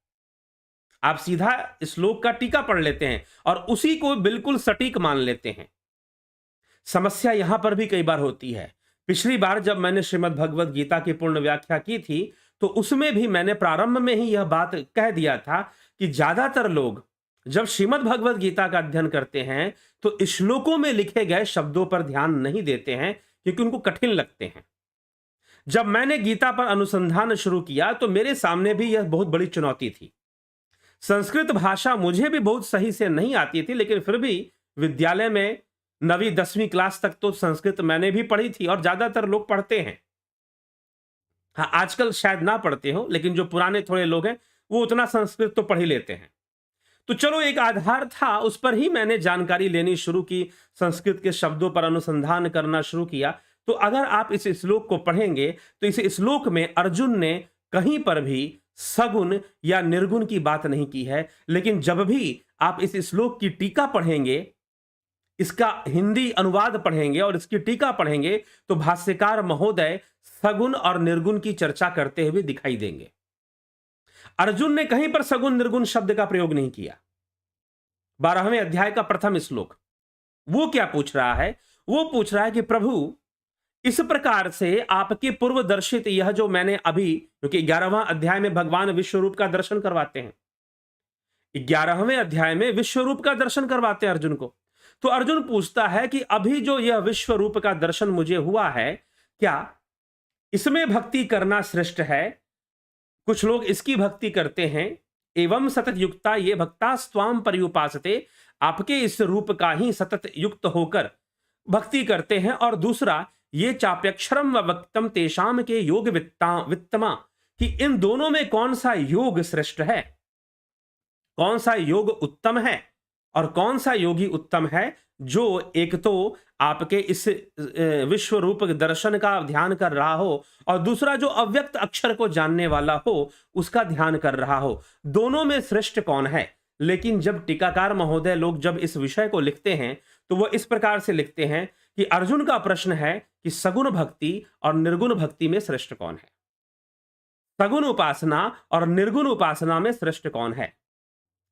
आप सीधा श्लोक का टीका पढ़ लेते हैं और उसी को बिल्कुल सटीक मान लेते हैं। समस्या यहां पर भी कई बार होती है। पिछली बार जब मैंने श्रीमद् भगवद गीता की पूर्ण व्याख्या की थी तो उसमें भी मैंने प्रारंभ में ही यह बात कह दिया था कि ज्यादातर लोग जब श्रीमद् भगवद गीता का अध्ययन करते हैं तो श्लोकों में लिखे गए शब्दों पर ध्यान नहीं देते हैं क्योंकि उनको कठिन लगते हैं। जब मैंने गीता पर अनुसंधान शुरू किया तो मेरे सामने भी यह बहुत बड़ी चुनौती थी। संस्कृत भाषा मुझे भी बहुत सही से नहीं आती थी, लेकिन फिर भी विद्यालय में 9वीं 10वीं क्लास तक तो संस्कृत मैंने भी पढ़ी थी और ज्यादातर लोग पढ़ते हैं। हाँ, आजकल शायद ना पढ़ते हो, लेकिन जो पुराने थोड़े लोग हैं वो उतना संस्कृत तो पढ़ ही लेते हैं। तो चलो, एक आधार था, उस पर ही मैंने जानकारी लेनी शुरू की, संस्कृत के शब्दों पर अनुसंधान करना शुरू किया। तो अगर आप इस श्लोक को पढ़ेंगे तो इस श्लोक में अर्जुन ने कहीं पर भी सगुण या निर्गुण की बात नहीं की है। लेकिन जब भी आप इस श्लोक की टीका पढ़ेंगे, इसका हिंदी अनुवाद पढ़ेंगे और इसकी टीका पढ़ेंगे तो भाष्यकार महोदय सगुण और निर्गुण की चर्चा करते हुए दिखाई देंगे। अर्जुन ने कहीं पर सगुण निर्गुण शब्द का प्रयोग नहीं किया। 12वें अध्याय का प्रथम श्लोक वो क्या पूछ रहा है, वो पूछ रहा है कि प्रभु, इस प्रकार से आपके पूर्व दर्शित यह जो मैंने अभी, क्योंकि 11वां अध्याय में भगवान विश्व रूप का दर्शन करवाते हैं, 11वें अध्याय में विश्व रूप का दर्शन करवाते हैं अर्जुन को। तो अर्जुन पूछता है कि अभी जो यह विश्व रूप का दर्शन मुझे हुआ है, क्या इसमें भक्ति करना श्रेष्ठ है? कुछ लोग इसकी भक्ति करते हैं। एवं सतत युक्ता ये भक्ता स्वाम पर्युपासते, आपके इस रूप का ही सतत युक्त होकर भक्ति करते हैं। और दूसरा, ये चाप्यक्षरम व वक्तम तेषाम के योग वित्तमा, कि इन दोनों में कौन सा योग श्रेष्ठ है, कौन सा योग उत्तम है, और कौन सा योगी उत्तम है जो एक तो आपके इस विश्व रूप दर्शन का ध्यान कर रहा हो, और दूसरा जो अव्यक्त अक्षर को जानने वाला हो उसका ध्यान कर रहा हो। दोनों में श्रेष्ठ कौन है? लेकिन जब टीकाकार महोदय लोग जब इस विषय को लिखते हैं तो वह इस प्रकार से लिखते हैं कि अर्जुन का प्रश्न है कि सगुण भक्ति और निर्गुण भक्ति में श्रेष्ठ कौन है, सगुण उपासना और निर्गुण उपासना में श्रेष्ठ कौन है।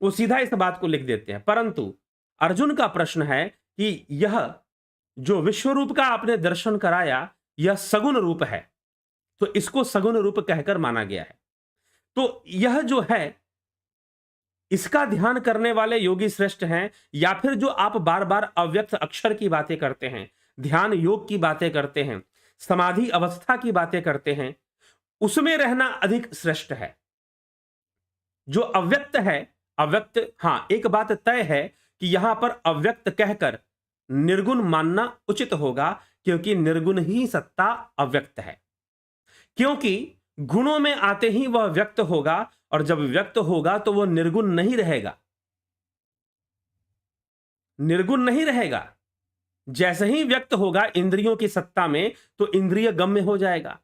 वो सीधा इस बात को लिख देते हैं। परंतु अर्जुन का प्रश्न है कि यह जो विश्व रूप का आपने दर्शन कराया यह सगुण रूप है, तो इसको सगुण रूप कहकर माना गया है। तो यह जो है इसका ध्यान करने वाले योगी श्रेष्ठ हैं, या फिर जो आप बार बार अव्यक्त अक्षर की बातें करते हैं, ध्यान योग की बातें करते हैं, समाधि अवस्था की बातें करते हैं, उसमें रहना अधिक श्रेष्ठ है। जो अव्यक्त है, अव्यक्त, हां एक बात तय है कि यहां पर अव्यक्त कहकर निर्गुण मानना उचित होगा, क्योंकि निर्गुण ही सत्ता अव्यक्त है। क्योंकि गुणों में आते ही वह व्यक्त होगा, और जब व्यक्त होगा तो वह निर्गुण नहीं रहेगा, निर्गुण नहीं रहेगा। जैसे ही व्यक्त होगा इंद्रियों की सत्ता में, तो इंद्रिय गम्य हो जाएगा,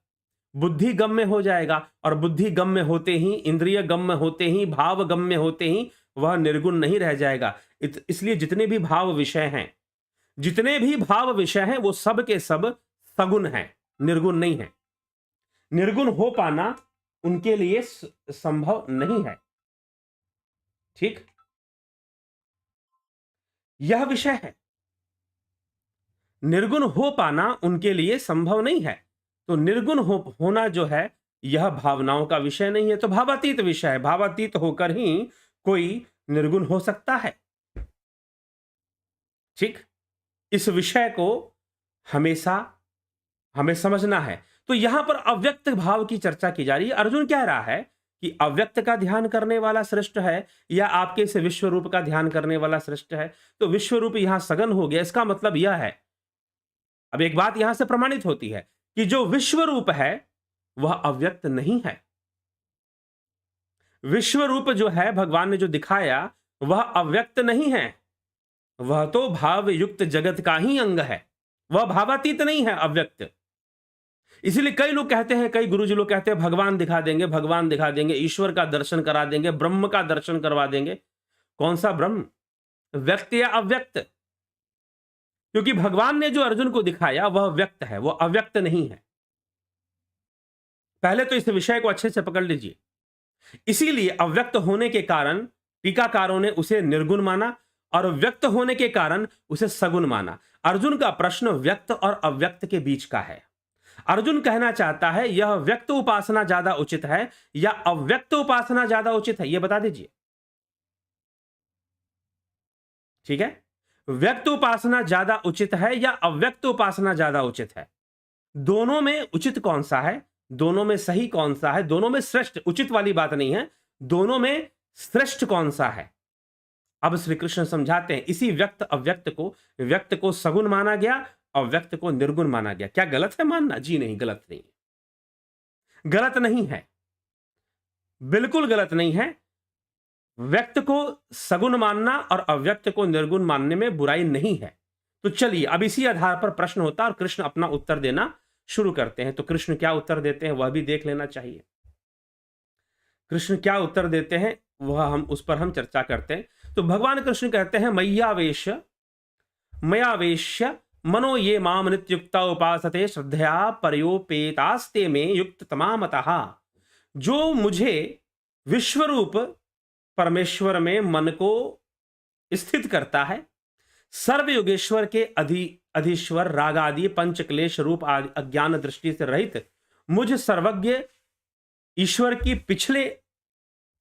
बुद्धि गम्य हो जाएगा, और बुद्धि गम्य होते ही, इंद्रिय गम्य होते ही, भाव गम्य होते ही वह निर्गुण नहीं रह जाएगा। इसलिए जितने भी भाव विषय हैं, जितने भी भाव विषय हैं वो सब के सब सगुण हैं, निर्गुण नहीं है। निर्गुण हो पाना उनके लिए संभव नहीं है। ठीक, यह विषय है, निर्गुण हो पाना उनके लिए संभव नहीं है। तो निर्गुण होना जो है यह भावनाओं का विषय नहीं है, तो भावातीत विषय है। भावातीत होकर ही कोई निर्गुण हो सकता है। ठीक, इस विषय को हमेशा हमें समझना है। तो यहां पर अव्यक्त भाव की चर्चा की जा रही है। अर्जुन कह रहा है कि अव्यक्त का ध्यान करने वाला श्रेष्ठ है या आपके इस विश्व रूप का ध्यान करने वाला श्रेष्ठ है। तो विश्व रूप यहां सगन हो गया। इसका मतलब यह है, अब एक बात यहां से प्रमाणित होती है कि जो विश्व रूप है वह अव्यक्त नहीं है। विश्व रूप जो है भगवान ने जो दिखाया वह अव्यक्त नहीं है, वह तो भाव युक्त जगत का ही अंग है, वह भावातीत नहीं है, अव्यक्त। इसलिए कई लोग कहते हैं, कई गुरुजी लोग कहते हैं भगवान दिखा देंगे, भगवान दिखा देंगे, ईश्वर का दर्शन करा देंगे, ब्रह्म का दर्शन करवा देंगे। कौन सा ब्रह्म, व्यक्त या अव्यक्त? क्योंकि भगवान ने जो अर्जुन को दिखाया वह व्यक्त है, वह अव्यक्त नहीं है। पहले तो इस विषय को अच्छे से पकड़ लीजिए। इसीलिए अव्यक्त होने के कारण टीकाकारों ने उसे निर्गुण माना, और व्यक्त होने के कारण उसे सगुण माना। अर्जुन का प्रश्न व्यक्त और अव्यक्त के बीच का है। अर्जुन कहना चाहता है यह व्यक्त उपासना ज्यादा उचित है या अव्यक्त उपासना ज्यादा उचित है, यह बता दीजिए। ठीक है, व्यक्त उपासना ज्यादा उचित है या अव्यक्त उपासना ज्यादा उचित है? दोनों में उचित कौन सा है, दोनों में सही कौन सा है, दोनों में श्रेष्ठ, उचित वाली बात नहीं है, दोनों में श्रेष्ठ कौन सा है? अब श्री कृष्ण समझाते हैं। इसी व्यक्त अव्यक्त को, व्यक्त को सगुण माना गया, अव्यक्त को निर्गुण माना गया। क्या गलत है मानना? जी नहीं, गलत नहीं है, गलत नहीं है, बिल्कुल गलत नहीं है। व्यक्त को सगुण मानना और अव्यक्त को निर्गुण मानने में बुराई नहीं है। तो चलिए अब इसी आधार पर प्रश्न होता है और कृष्ण अपना उत्तर देना शुरू करते हैं। तो कृष्ण क्या उत्तर देते हैं वह भी देख लेना चाहिए। कृष्ण क्या उत्तर देते हैं वह हम उस पर हम चर्चा करते हैं। तो भगवान कृष्ण कहते हैं मयावेश्य मनो ये माम नित्युक्ता उपासते श्रद्धया पर्योपेतास्ते में युक्त तमामतः। जो मुझे विश्वरूप परमेश्वर में मन को स्थित करता है, सर्वयुगेश्वर के अधीश्वर रागादि पंच क्लेश रूप अज्ञान दृष्टि से रहित मुझ सर्वज्ञ ईश्वर की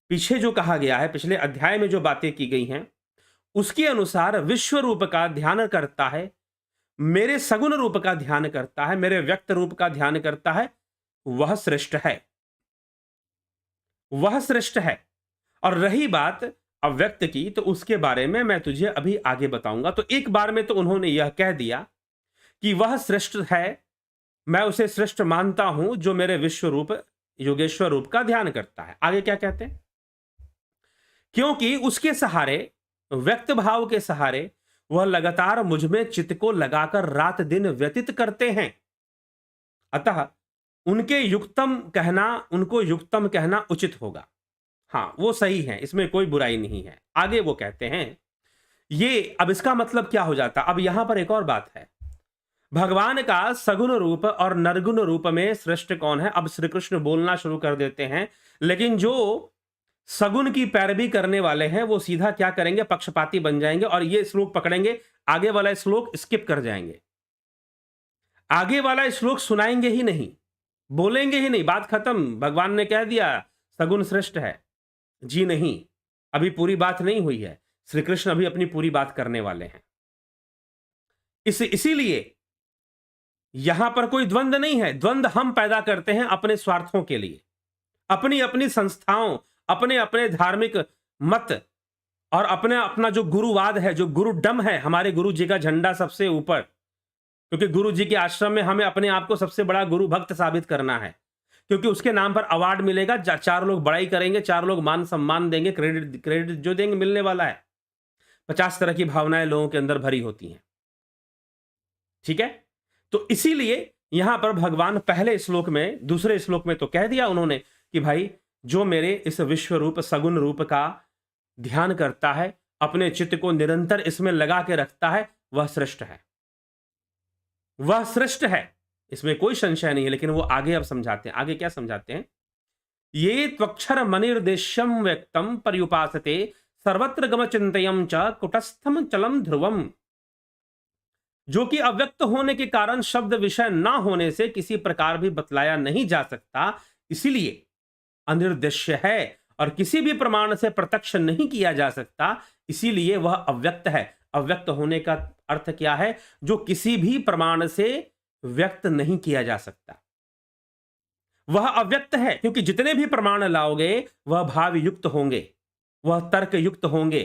पीछे जो कहा गया है, पिछले अध्याय में जो बातें की गई हैं उसके अनुसार विश्व रूप का ध्यान करता है, मेरे सगुण रूप का ध्यान करता है, मेरे व्यक्त रूप का ध्यान करता है, वह श्रेष्ठ है, वह श्रेष्ठ है। और रही बात अव्यक्त की, तो उसके बारे में मैं तुझे अभी आगे बताऊंगा। तो एक बार में तो उन्होंने यह कह दिया कि वह श्रेष्ठ है, मैं उसे श्रेष्ठ मानता हूं जो मेरे विश्व रूप योगेश्वर रूप का ध्यान करता है। आगे क्या कहते हैं? क्योंकि उसके सहारे, व्यक्त भाव के सहारे, वह लगातार मुझ में चित्त को लगाकर रात दिन व्यतीत करते हैं। अतः उनको युक्तम कहना उचित होगा। हाँ, वो सही है, इसमें कोई बुराई नहीं है। आगे वो कहते हैं, ये अब इसका मतलब क्या हो जाता? अब यहां पर एक और बात है, भगवान का सगुण रूप और निर्गुण रूप में श्रेष्ठ कौन है? अब श्री कृष्ण बोलना शुरू कर देते हैं, लेकिन जो सगुण की पैरवी करने वाले हैं वो सीधा क्या करेंगे? पक्षपाती बन जाएंगे और ये श्लोक पकड़ेंगे, आगे वाला श्लोक स्किप कर जाएंगे, आगे वाला श्लोक सुनाएंगे ही नहीं, बोलेंगे ही नहीं, बात खत्म। भगवान ने कह दिया सगुण श्रेष्ठ है। जी नहीं, अभी पूरी बात नहीं हुई है। श्री कृष्ण अभी अपनी पूरी बात करने वाले हैं। इसीलिए यहां पर कोई द्वंद्व नहीं है। द्वंद्व हम पैदा करते हैं अपने स्वार्थों के लिए, अपनी अपनी संस्थाओं, अपने अपने धार्मिक मत और अपने अपना जो गुरुवाद है, जो गुरुडम है, हमारे गुरु जी का झंडा सबसे ऊपर, क्योंकि गुरु जी के आश्रम में हमें अपने आप को सबसे बड़ा गुरु भक्त साबित करना है, क्योंकि उसके नाम पर अवार्ड मिलेगा, चार लोग बड़ाई करेंगे, चार लोग मान सम्मान देंगे, क्रेडिट जो देंगे मिलने वाला है। 50 तरह की भावनाएं लोगों के अंदर भरी होती हैं। ठीक है, तो इसीलिए यहां पर भगवान पहले श्लोक में, दूसरे श्लोक में तो कह दिया उन्होंने कि भाई जो मेरे इस विश्व रूप सगुण रूप का ध्यान करता है, अपने चित्त को निरंतर इसमें लगा के रखता है, वह श्रेष्ठ है, वह श्रेष्ठ है, इसमें कोई संशय नहीं है। लेकिन वो आगे अब समझाते हैं। आगे क्या समझाते हैं? ये त्वक्षर मनिर्देश्यम व्यक्तम पर्युपासते सर्वत्र गम चिंतयम च कुटस्थम चलम ध्रुवम। जो कि अव्यक्त होने के कारण शब्द विषय ना होने से किसी प्रकार भी बतलाया नहीं जा सकता, इसीलिए अनिर्देश्य है और किसी भी प्रमाण से प्रत्यक्ष नहीं किया जा सकता, इसीलिए वह अव्यक्त है। अव्यक्त होने का अर्थ क्या है? जो किसी भी प्रमाण से व्यक्त नहीं किया जा सकता, वह अव्यक्त है। क्योंकि जितने भी प्रमाण लाओगे वह भाव युक्त होंगे, वह तर्क युक्त होंगे,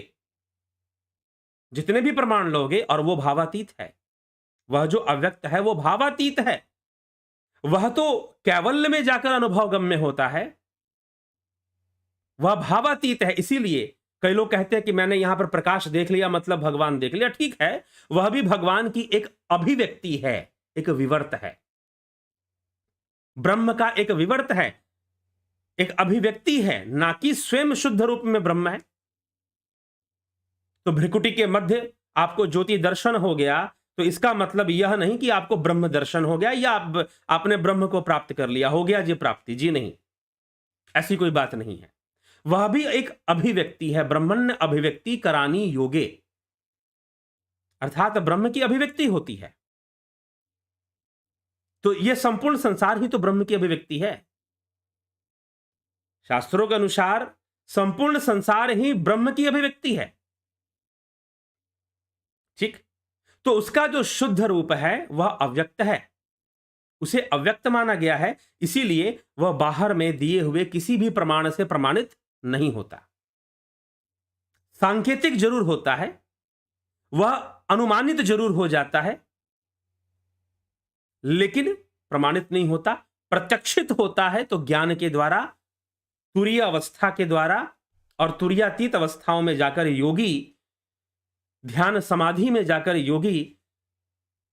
जितने भी प्रमाण लोगे, और वो भावातीत है। वह जो अव्यक्त है वो भावातीत है, वह तो कैवल्य में जाकर अनुभव गम्य होता है, वह भावातीत है। इसीलिए कई लोग कहते हैं कि मैंने यहां पर प्रकाश देख लिया मतलब भगवान देख लिया। ठीक है, वह भी भगवान की एक अभिव्यक्ति है, एक विवर्त है, ब्रह्म का एक विवर्त है, एक अभिव्यक्ति है, ना कि स्वयं शुद्ध रूप में ब्रह्म है। तो भ्रिकुटी के मध्य आपको ज्योति दर्शन हो गया, तो इसका मतलब यह नहीं कि आपको ब्रह्म दर्शन हो गया या आपने ब्रह्म को प्राप्त कर लिया, हो गया जी प्राप्ति। जी नहीं, ऐसी कोई बात नहीं है। वह भी एक अभिव्यक्ति है, ब्रह्मण्य अभिव्यक्ति करानी योगे, अर्थात ब्रह्म की अभिव्यक्ति होती है। तो यह संपूर्ण संसार ही तो ब्रह्म की अभिव्यक्ति है। शास्त्रों के अनुसार संपूर्ण संसार ही ब्रह्म की अभिव्यक्ति है। ठीक, तो उसका जो शुद्ध रूप है वह अव्यक्त है, उसे अव्यक्त माना गया है, इसीलिए वह बाहर में दिए हुए किसी भी प्रमाण से प्रमाणित नहीं होता। सांकेतिक जरूर होता है, वह अनुमानित जरूर हो जाता है, लेकिन प्रमाणित नहीं होता। प्रत्यक्षित होता है तो ज्ञान के द्वारा, तुरीय अवस्था के द्वारा, और तुरीयातीत अवस्थाओं में जाकर योगी, ध्यान समाधि में जाकर योगी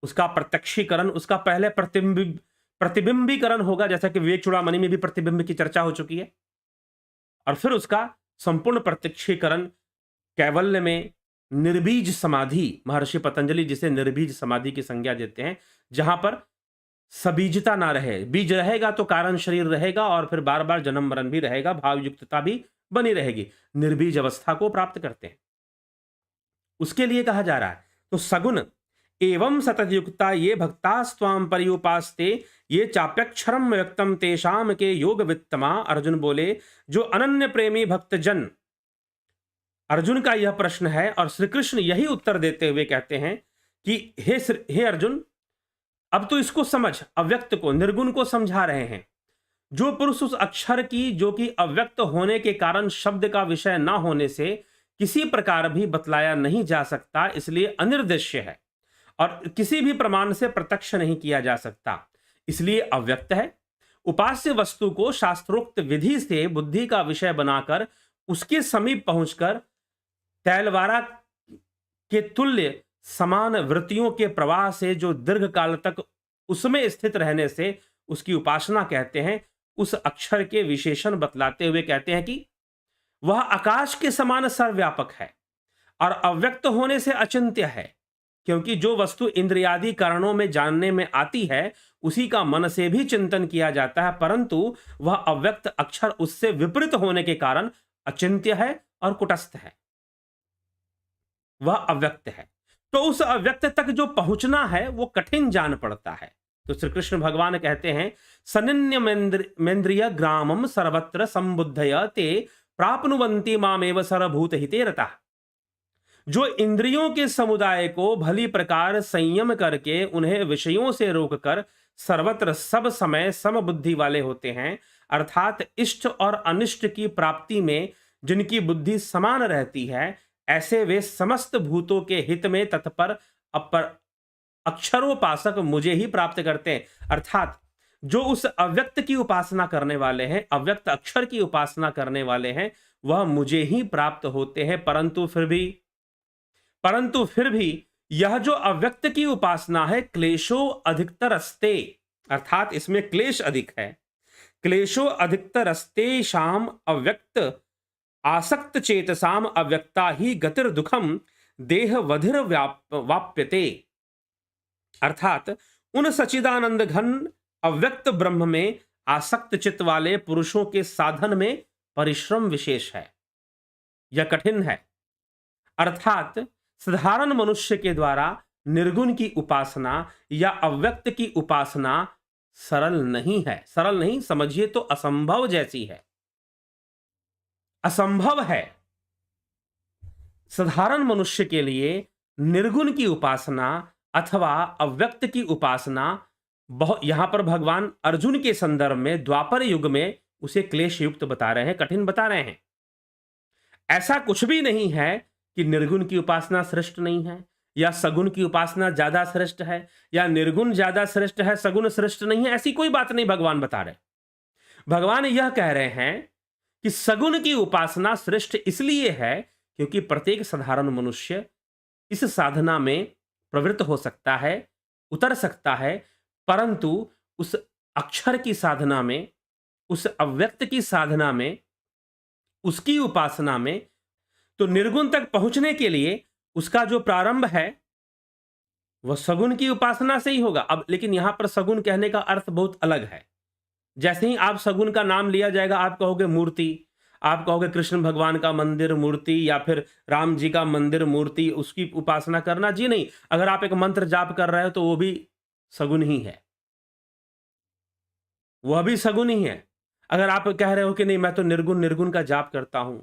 उसका प्रत्यक्षीकरण, उसका पहले प्रतिबिंबीकरण होगा, जैसा कि विवेक चूड़ामणि में भी प्रतिबिंब की चर्चा हो चुकी है, और फिर उसका संपूर्ण प्रत्यक्षीकरण कैवल्य में निर्बीज समाधि, महर्षि पतंजलि जिसे निर्बीज समाधि की संज्ञा देते हैं, जहां पर सबीजता ना रहे। बीज रहेगा तो कारण शरीर रहेगा और फिर बार बार जन्म मरण भी रहेगा, भावयुक्तता भी बनी रहेगी। निर्बीज अवस्था को प्राप्त करते हैं, उसके लिए कहा जा रहा है। तो सगुण एवं सततयुक्ता ये भक्तास्त्वाम पर्युपास्ते ये चाप्यक्षरम व्यक्तम तेषाम के योग वित्तमा। अर्जुन बोले, जो अनन्य प्रेमी भक्तजन अर्जुन का यह प्रश्न है और श्री कृष्ण यही उत्तर देते हुए कहते हैं कि हे अर्जुन, अब तो इसको समझ, अव्यक्त को, निर्गुण को समझा रहे हैं। जो पुरुष उस अक्षर की, जो कि अव्यक्त होने के कारण शब्द का विषय ना होने से किसी प्रकार भी बतलाया नहीं जा सकता, इसलिए अनिर्देश्य है और किसी भी प्रमाण से प्रत्यक्ष नहीं किया जा सकता, इसलिए अव्यक्त है। उपास्य वस्तु को शास्त्रोक्त विधि से बुद्धि का विषय बनाकर उसके समीप पहुंचकर तैलवारा के तुल्य समान वृत्तियों के प्रवाह से जो दीर्घ काल तक उसमें स्थित रहने से उसकी उपासना कहते हैं। उस अक्षर के विशेषण बतलाते हुए कहते हैं कि वह आकाश के समान सर्वव्यापक है और अव्यक्त होने से अचिंत्य है, क्योंकि जो वस्तु इंद्रियादि कारणों में जानने में आती है उसी का मन से भी चिंतन किया जाता है, परंतु वह अव्यक्त अक्षर उससे विपरीत होने के कारण अचिंत्य है और कुटस्थ है, वह अव्यक्त है। तो उस अव्यक्त तक जो पहुंचना है वो कठिन जान पड़ता है। तो श्री कृष्ण भगवान कहते हैं, सनिन्यमेन्द्रिय ग्रामम सर्वत्र संबुद्धय ते प्राप्नुवन्ति मामेव सर्वभूत हिते रतः। जो इंद्रियों के समुदाय को भली प्रकार संयम करके उन्हें विषयों से रोककर सर्वत्र सब समय समबुद्धि वाले होते हैं, अर्थात इष्ट और अनिष्ट की प्राप्ति में जिनकी बुद्धि समान रहती है, ऐसे वे समस्त भूतों के हित में तत्पर अक्षरोपासक मुझे ही प्राप्त करते हैं। अर्थात जो उस अव्यक्त की उपासना करने वाले हैं, अव्यक्त अक्षर की उपासना करने वाले हैं, वह मुझे ही प्राप्त होते हैं। परंतु फिर भी यह जो अव्यक्त की उपासना है, क्लेशो अधिकतर अस्ते, अर्थात इसमें क्लेश अधिक है। क्लेशो अधिकतर अस्ते शाम अव्यक्त आसक्त चेतसाम अव्यक्ता ही गतिर दुखम देह वधिर वाप्यते। अर्थात उन सचिदानंद घन अव्यक्त ब्रह्म में आसक्त चित्त वाले पुरुषों के साधन में परिश्रम विशेष है, यह कठिन है। अर्थात साधारण मनुष्य के द्वारा निर्गुण की उपासना या अव्यक्त की उपासना सरल नहीं है। सरल नहीं समझिए तो असंभव जैसी है, असंभव है। साधारण मनुष्य के लिए निर्गुण की उपासना अथवा अव्यक्त की उपासना बहुत, यहां पर भगवान अर्जुन के संदर्भ में द्वापर युग में उसे क्लेश युक्त बता रहे हैं, कठिन बता रहे हैं। ऐसा कुछ भी नहीं है कि निर्गुण की उपासना श्रेष्ठ नहीं है या सगुण की उपासना ज्यादा श्रेष्ठ है या निर्गुण ज्यादा श्रेष्ठ है, सगुण श्रेष्ठ नहीं है, ऐसी कोई बात नहीं भगवान बता रहे। भगवान यह कह रहे हैं कि सगुण की उपासना श्रेष्ठ इसलिए है क्योंकि प्रत्येक साधारण मनुष्य इस साधना में प्रवृत्त हो सकता है, उतर सकता है, परंतु उस अक्षर की साधना में, उस अव्यक्त की साधना में, उसकी उपासना में, तो निर्गुण तक पहुंचने के लिए उसका जो प्रारंभ है वह सगुण की उपासना से ही होगा। अब लेकिन यहां पर सगुण कहने का अर्थ बहुत अलग है। जैसे ही आप सगुण का नाम लिया जाएगा, आप कहोगे मूर्ति, आप कहोगे कृष्ण भगवान का मंदिर मूर्ति या फिर राम जी का मंदिर मूर्ति, उसकी उपासना करना। जी नहीं, अगर आप एक मंत्र जाप कर रहे हो तो वो भी सगुण ही है, वह भी सगुण ही है। अगर आप कह रहे हो कि नहीं मैं तो निर्गुण का जाप करता हूं,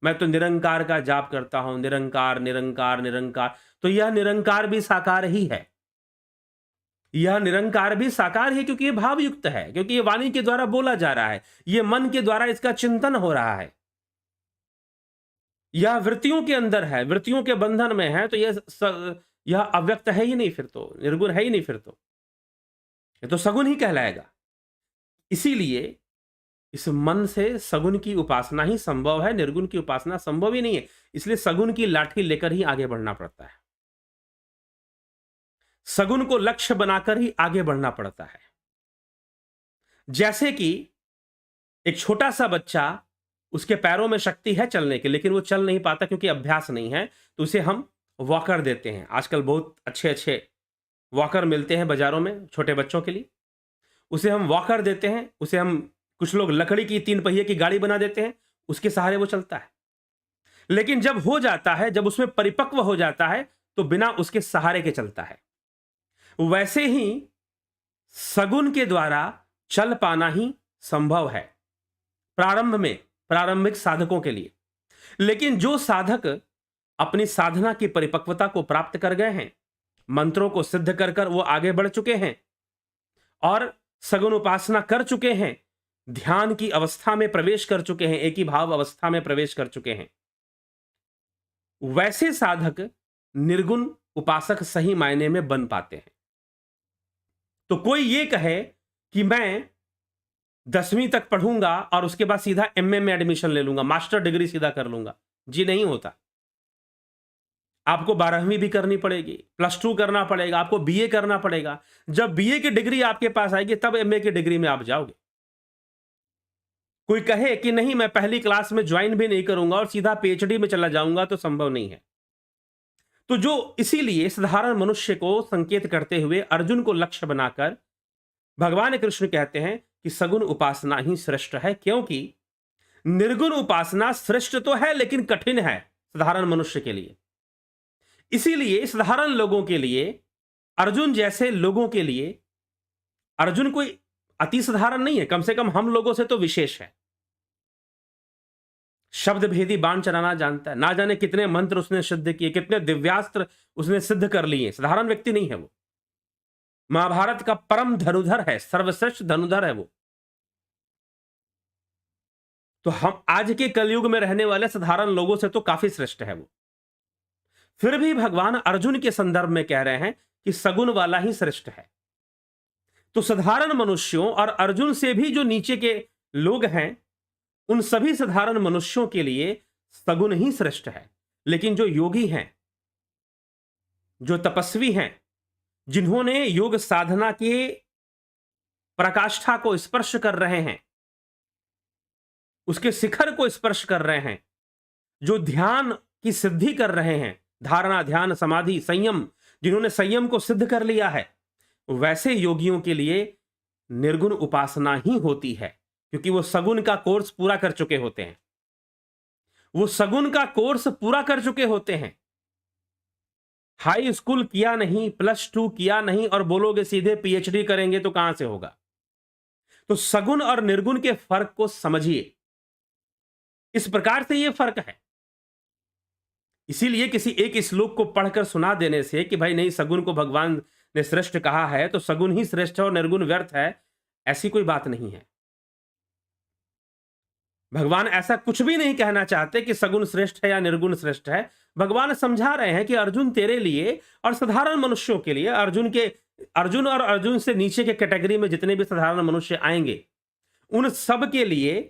मैं तो निरंकार का जाप करता हूं, निरंकार निरंकार निरंकार, तो यह निरंकार भी साकार ही है। यह निरंकार भी साकार है क्योंकि यह भावयुक्त है, क्योंकि यह वाणी के द्वारा बोला जा रहा है, यह मन के द्वारा इसका चिंतन हो रहा है, यह वृत्तियों के अंदर है, वृत्तियों के बंधन में है, तो यह अव्यक्त है ही नहीं, फिर तो निर्गुण है ही नहीं, फिर तो यह तो सगुण ही कहलाएगा। इसीलिए इस मन से सगुण की उपासना ही संभव है, निर्गुण की उपासना संभव ही नहीं है। इसलिए सगुण की लाठी लेकर ही आगे बढ़ना पड़ता है, सगुण को लक्ष्य बनाकर ही आगे बढ़ना पड़ता है। जैसे कि एक छोटा सा बच्चा, उसके पैरों में शक्ति है चलने की, लेकिन वो चल नहीं पाता क्योंकि अभ्यास नहीं है, तो उसे हम वॉकर देते हैं। आजकल बहुत अच्छे अच्छे वॉकर मिलते हैं बाजारों में छोटे बच्चों के लिए, उसे हम वॉकर देते हैं। उसे हम, कुछ लोग लकड़ी की 3 पहिए की गाड़ी बना देते हैं, उसके सहारे वो चलता है। लेकिन जब हो जाता है, जब उसमें परिपक्व हो जाता है, तो बिना उसके सहारे के चलता है। वैसे ही सगुण के द्वारा चल पाना ही संभव है प्रारंभ में, प्रारंभिक साधकों के लिए। लेकिन जो साधक अपनी साधना की परिपक्वता को प्राप्त कर गए हैं, मंत्रों को सिद्ध कर कर वो आगे बढ़ चुके हैं और सगुण उपासना कर चुके हैं, ध्यान की अवस्था में प्रवेश कर चुके हैं, एक ही भाव अवस्था में प्रवेश कर चुके हैं, वैसे साधक निर्गुण उपासक सही मायने में बन पाते हैं। तो कोई ये कहे कि मैं 10वीं तक पढ़ूंगा और उसके बाद सीधा एमए में एडमिशन ले लूंगा, मास्टर डिग्री सीधा कर लूंगा, जी नहीं होता। आपको 12वीं भी करनी पड़ेगी, +2 करना पड़ेगा, आपको बीए करना पड़ेगा। जब बीए की डिग्री आपके पास आएगी तब एमए की डिग्री में आप जाओगे। कोई कहे कि नहीं मैं पहली क्लास में ज्वाइन भी नहीं करूंगा और सीधा पीएचडी में चला जाऊंगा, तो संभव नहीं है। तो जो इसीलिए साधारण मनुष्य को संकेत करते हुए अर्जुन को लक्ष्य बनाकर भगवान कृष्ण कहते हैं कि सगुण उपासना ही श्रेष्ठ है, क्योंकि निर्गुण उपासना श्रेष्ठ तो है लेकिन कठिन है साधारण मनुष्य के लिए। इसीलिए साधारण लोगों के लिए, अर्जुन जैसे लोगों के लिए, अर्जुन कोई अति साधारण नहीं है, कम से कम हम लोगों से तो विशेष है। शब्द भेदी बाण चलाना जानता है, ना जाने कितने मंत्र उसने सिद्ध किए, कितने दिव्यास्त्र उसने सिद्ध कर लिए। साधारण व्यक्ति नहीं है वो, महाभारत का परम धनुधर है, सर्वश्रेष्ठ धनुधर है वो। तो हम आज के कलयुग में रहने वाले साधारण लोगों से तो काफी श्रेष्ठ है वो। फिर भी भगवान अर्जुन के संदर्भ में कह रहे हैं कि सगुण वाला ही श्रेष्ठ है। तो साधारण मनुष्यों और अर्जुन से भी जो नीचे के लोग हैं, उन सभी साधारण मनुष्यों के लिए सगुण ही श्रेष्ठ है। लेकिन जो योगी हैं, जो तपस्वी हैं, जिन्होंने योग साधना के पराकाष्ठा को स्पर्श कर रहे हैं, उसके शिखर को स्पर्श कर रहे हैं, जो ध्यान की सिद्धि कर रहे हैं, धारणा, ध्यान, समाधि, संयम, जिन्होंने संयम को सिद्ध कर लिया है, वैसे योगियों के लिए निर्गुण उपासना ही होती है, क्योंकि वो सगुण का कोर्स पूरा कर चुके होते हैं। वो सगुण का कोर्स पूरा कर चुके होते हैं। हाई स्कूल किया नहीं, +2 किया नहीं और बोलोगे सीधे पीएचडी करेंगे, तो कहां से होगा? तो सगुण और निर्गुण के फर्क को समझिए। इस प्रकार से यह फर्क है। इसीलिए किसी एक श्लोक को पढ़कर सुना देने से कि भाई नहीं, सगुण को भगवान ने श्रेष्ठ कहा है तो सगुण ही श्रेष्ठ है और निर्गुण व्यर्थ है, ऐसी कोई बात नहीं है। भगवान ऐसा कुछ भी नहीं कहना चाहते कि सगुण श्रेष्ठ है या निर्गुण श्रेष्ठ है। भगवान समझा रहे हैं कि अर्जुन तेरे लिए और साधारण मनुष्यों के लिए, अर्जुन और अर्जुन से नीचे के कैटेगरी में जितने भी साधारण मनुष्य आएंगे, उन सब के लिए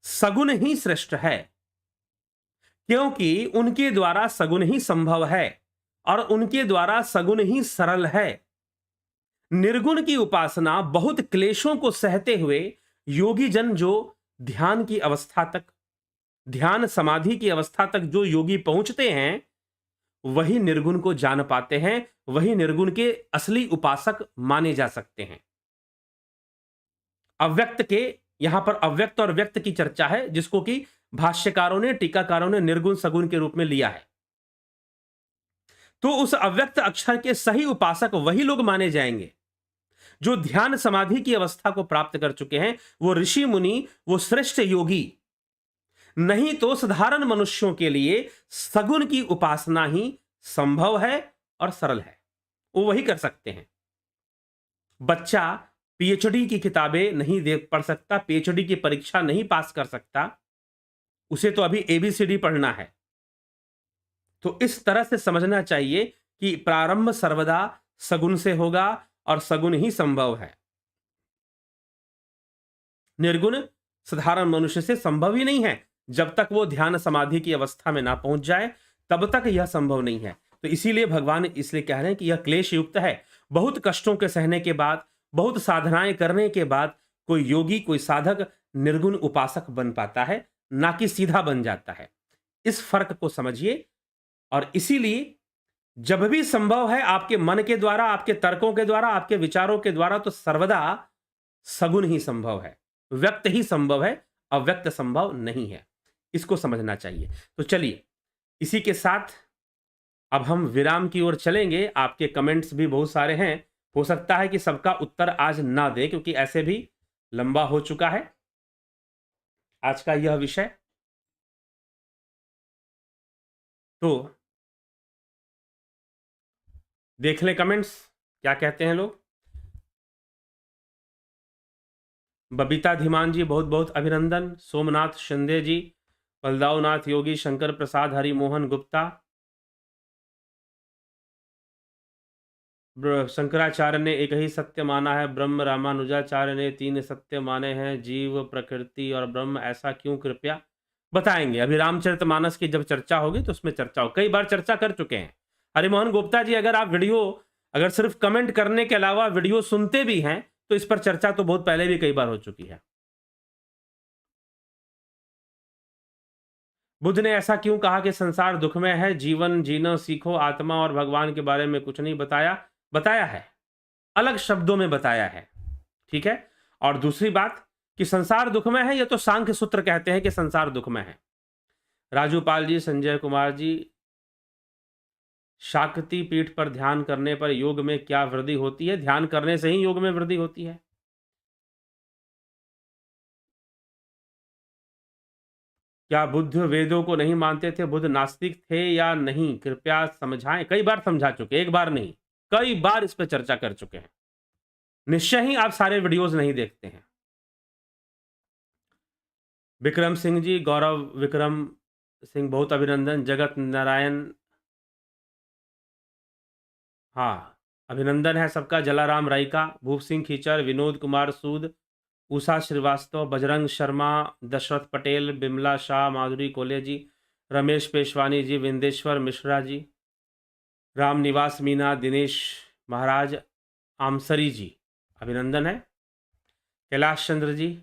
सगुण ही श्रेष्ठ है, क्योंकि उनके द्वारा सगुण ही संभव है और उनके द्वारा सगुण ही सरल है। निर्गुण की उपासना बहुत क्लेशों को सहते हुए योगी जन, जो ध्यान की अवस्था तक, ध्यान समाधि की अवस्था तक जो योगी पहुंचते हैं, वही निर्गुण को जान पाते हैं, वही निर्गुण के असली उपासक माने जा सकते हैं। अव्यक्त के, यहां पर अव्यक्त और व्यक्त की चर्चा है, जिसको कि भाष्यकारों ने, टीकाकारों ने निर्गुण सगुण के रूप में लिया है। तो उस अव्यक्त अक्षर के सही उपासक वही लोग माने जाएंगे जो ध्यान समाधि की अवस्था को प्राप्त कर चुके हैं, वो ऋषि मुनि, वो श्रेष्ठ योगी। नहीं तो साधारण मनुष्यों के लिए सगुण की उपासना ही संभव है और सरल है, वो वही कर सकते हैं। बच्चा पीएचडी की किताबें नहीं देख पढ़ सकता, पीएचडी की परीक्षा नहीं पास कर सकता, उसे तो अभी एबीसीडी पढ़ना है। तो इस तरह से समझना चाहिए कि प्रारंभ सर्वदा सगुण से होगा और सगुण ही संभव है। निर्गुण साधारण मनुष्य से संभव ही नहीं है। जब तक वो ध्यान समाधि की अवस्था में ना पहुंच जाए, तब तक यह संभव नहीं है। तो इसीलिए भगवान इसलिए कह रहे हैं कि यह क्लेश युक्त है। बहुत कष्टों के सहने के बाद, बहुत साधनाएं करने के बाद कोई योगी, कोई साधक निर्गुण उपासक बन पाता है, ना कि सीधा बन जाता है। इस फर्क को समझिए। और इसीलिए जब भी संभव है आपके मन के द्वारा, आपके तर्कों के द्वारा, आपके विचारों के द्वारा, तो सर्वदा सगुण ही संभव है, व्यक्त ही संभव है, अव्यक्त संभव नहीं है। इसको समझना चाहिए। तो चलिए, इसी के साथ अब हम विराम की ओर चलेंगे। आपके कमेंट्स भी बहुत सारे हैं, हो सकता है कि सबका उत्तर आज ना दे, क्योंकि ऐसे भी लंबा हो चुका है आज का यह विषय। तो देख लें कमेंट्स क्या कहते हैं लोग। बबीता धीमान जी बहुत बहुत अभिनंदन। सोमनाथ शिंदे जी, बलदावनाथ योगी, शंकर प्रसाद, हरिमोहन गुप्ता, शंकराचार्य ने एक ही सत्य माना है, ब्रह्म। रामानुजाचार्य ने 3 सत्य माने हैं, जीव, प्रकृति और ब्रह्म। ऐसा क्यों, कृपया बताएंगे। अभी रामचरितमानस की जब चर्चा होगी तो उसमें चर्चा हो, कई बार चर्चा कर चुके हैं। हरिमोहन गुप्ता जी, अगर आप वीडियो, अगर सिर्फ कमेंट करने के अलावा वीडियो सुनते भी हैं तो इस पर चर्चा तो बहुत पहले भी कई बार हो चुकी है। बुद्ध ने ऐसा क्यों कहा कि संसार दुख में है, जीवन जीना सीखो, आत्मा और भगवान के बारे में कुछ नहीं बताया? बताया है, अलग शब्दों में बताया है, ठीक है। और दूसरी बात कि संसार दुख में है, ये तो सांख्य सूत्र कहते हैं कि संसार दुख में है। राजूपाल जी, संजय कुमार जी, शाक्ति पीठ पर ध्यान करने पर योग में क्या वृद्धि होती है? ध्यान करने से ही योग में वृद्धि होती है। क्या बुद्ध वेदों को नहीं मानते थे? बुद्ध नास्तिक थे या नहीं, कृपया समझाएं। कई बार समझा चुके, एक बार नहीं, कई बार इस पर चर्चा कर चुके हैं। निश्चय ही आप सारे वीडियोस नहीं देखते हैं। विक्रम सिंह जी, गौरव विक्रम सिंह बहुत अभिनंदन। जगत नारायण, हाँ अभिनंदन है सबका। जलाराम रायका, भूप सिंह खीचर, विनोद कुमार सूद, उषा श्रीवास्तव, बजरंग शर्मा, दशरथ पटेल, बिमला शाह, माधुरी कोले जी, रमेश पेशवानी जी, विंदेश्वर मिश्रा जी, राम निवास मीना, दिनेश महाराज, आमसरी जी अभिनंदन है। कैलाश चंद्र जी,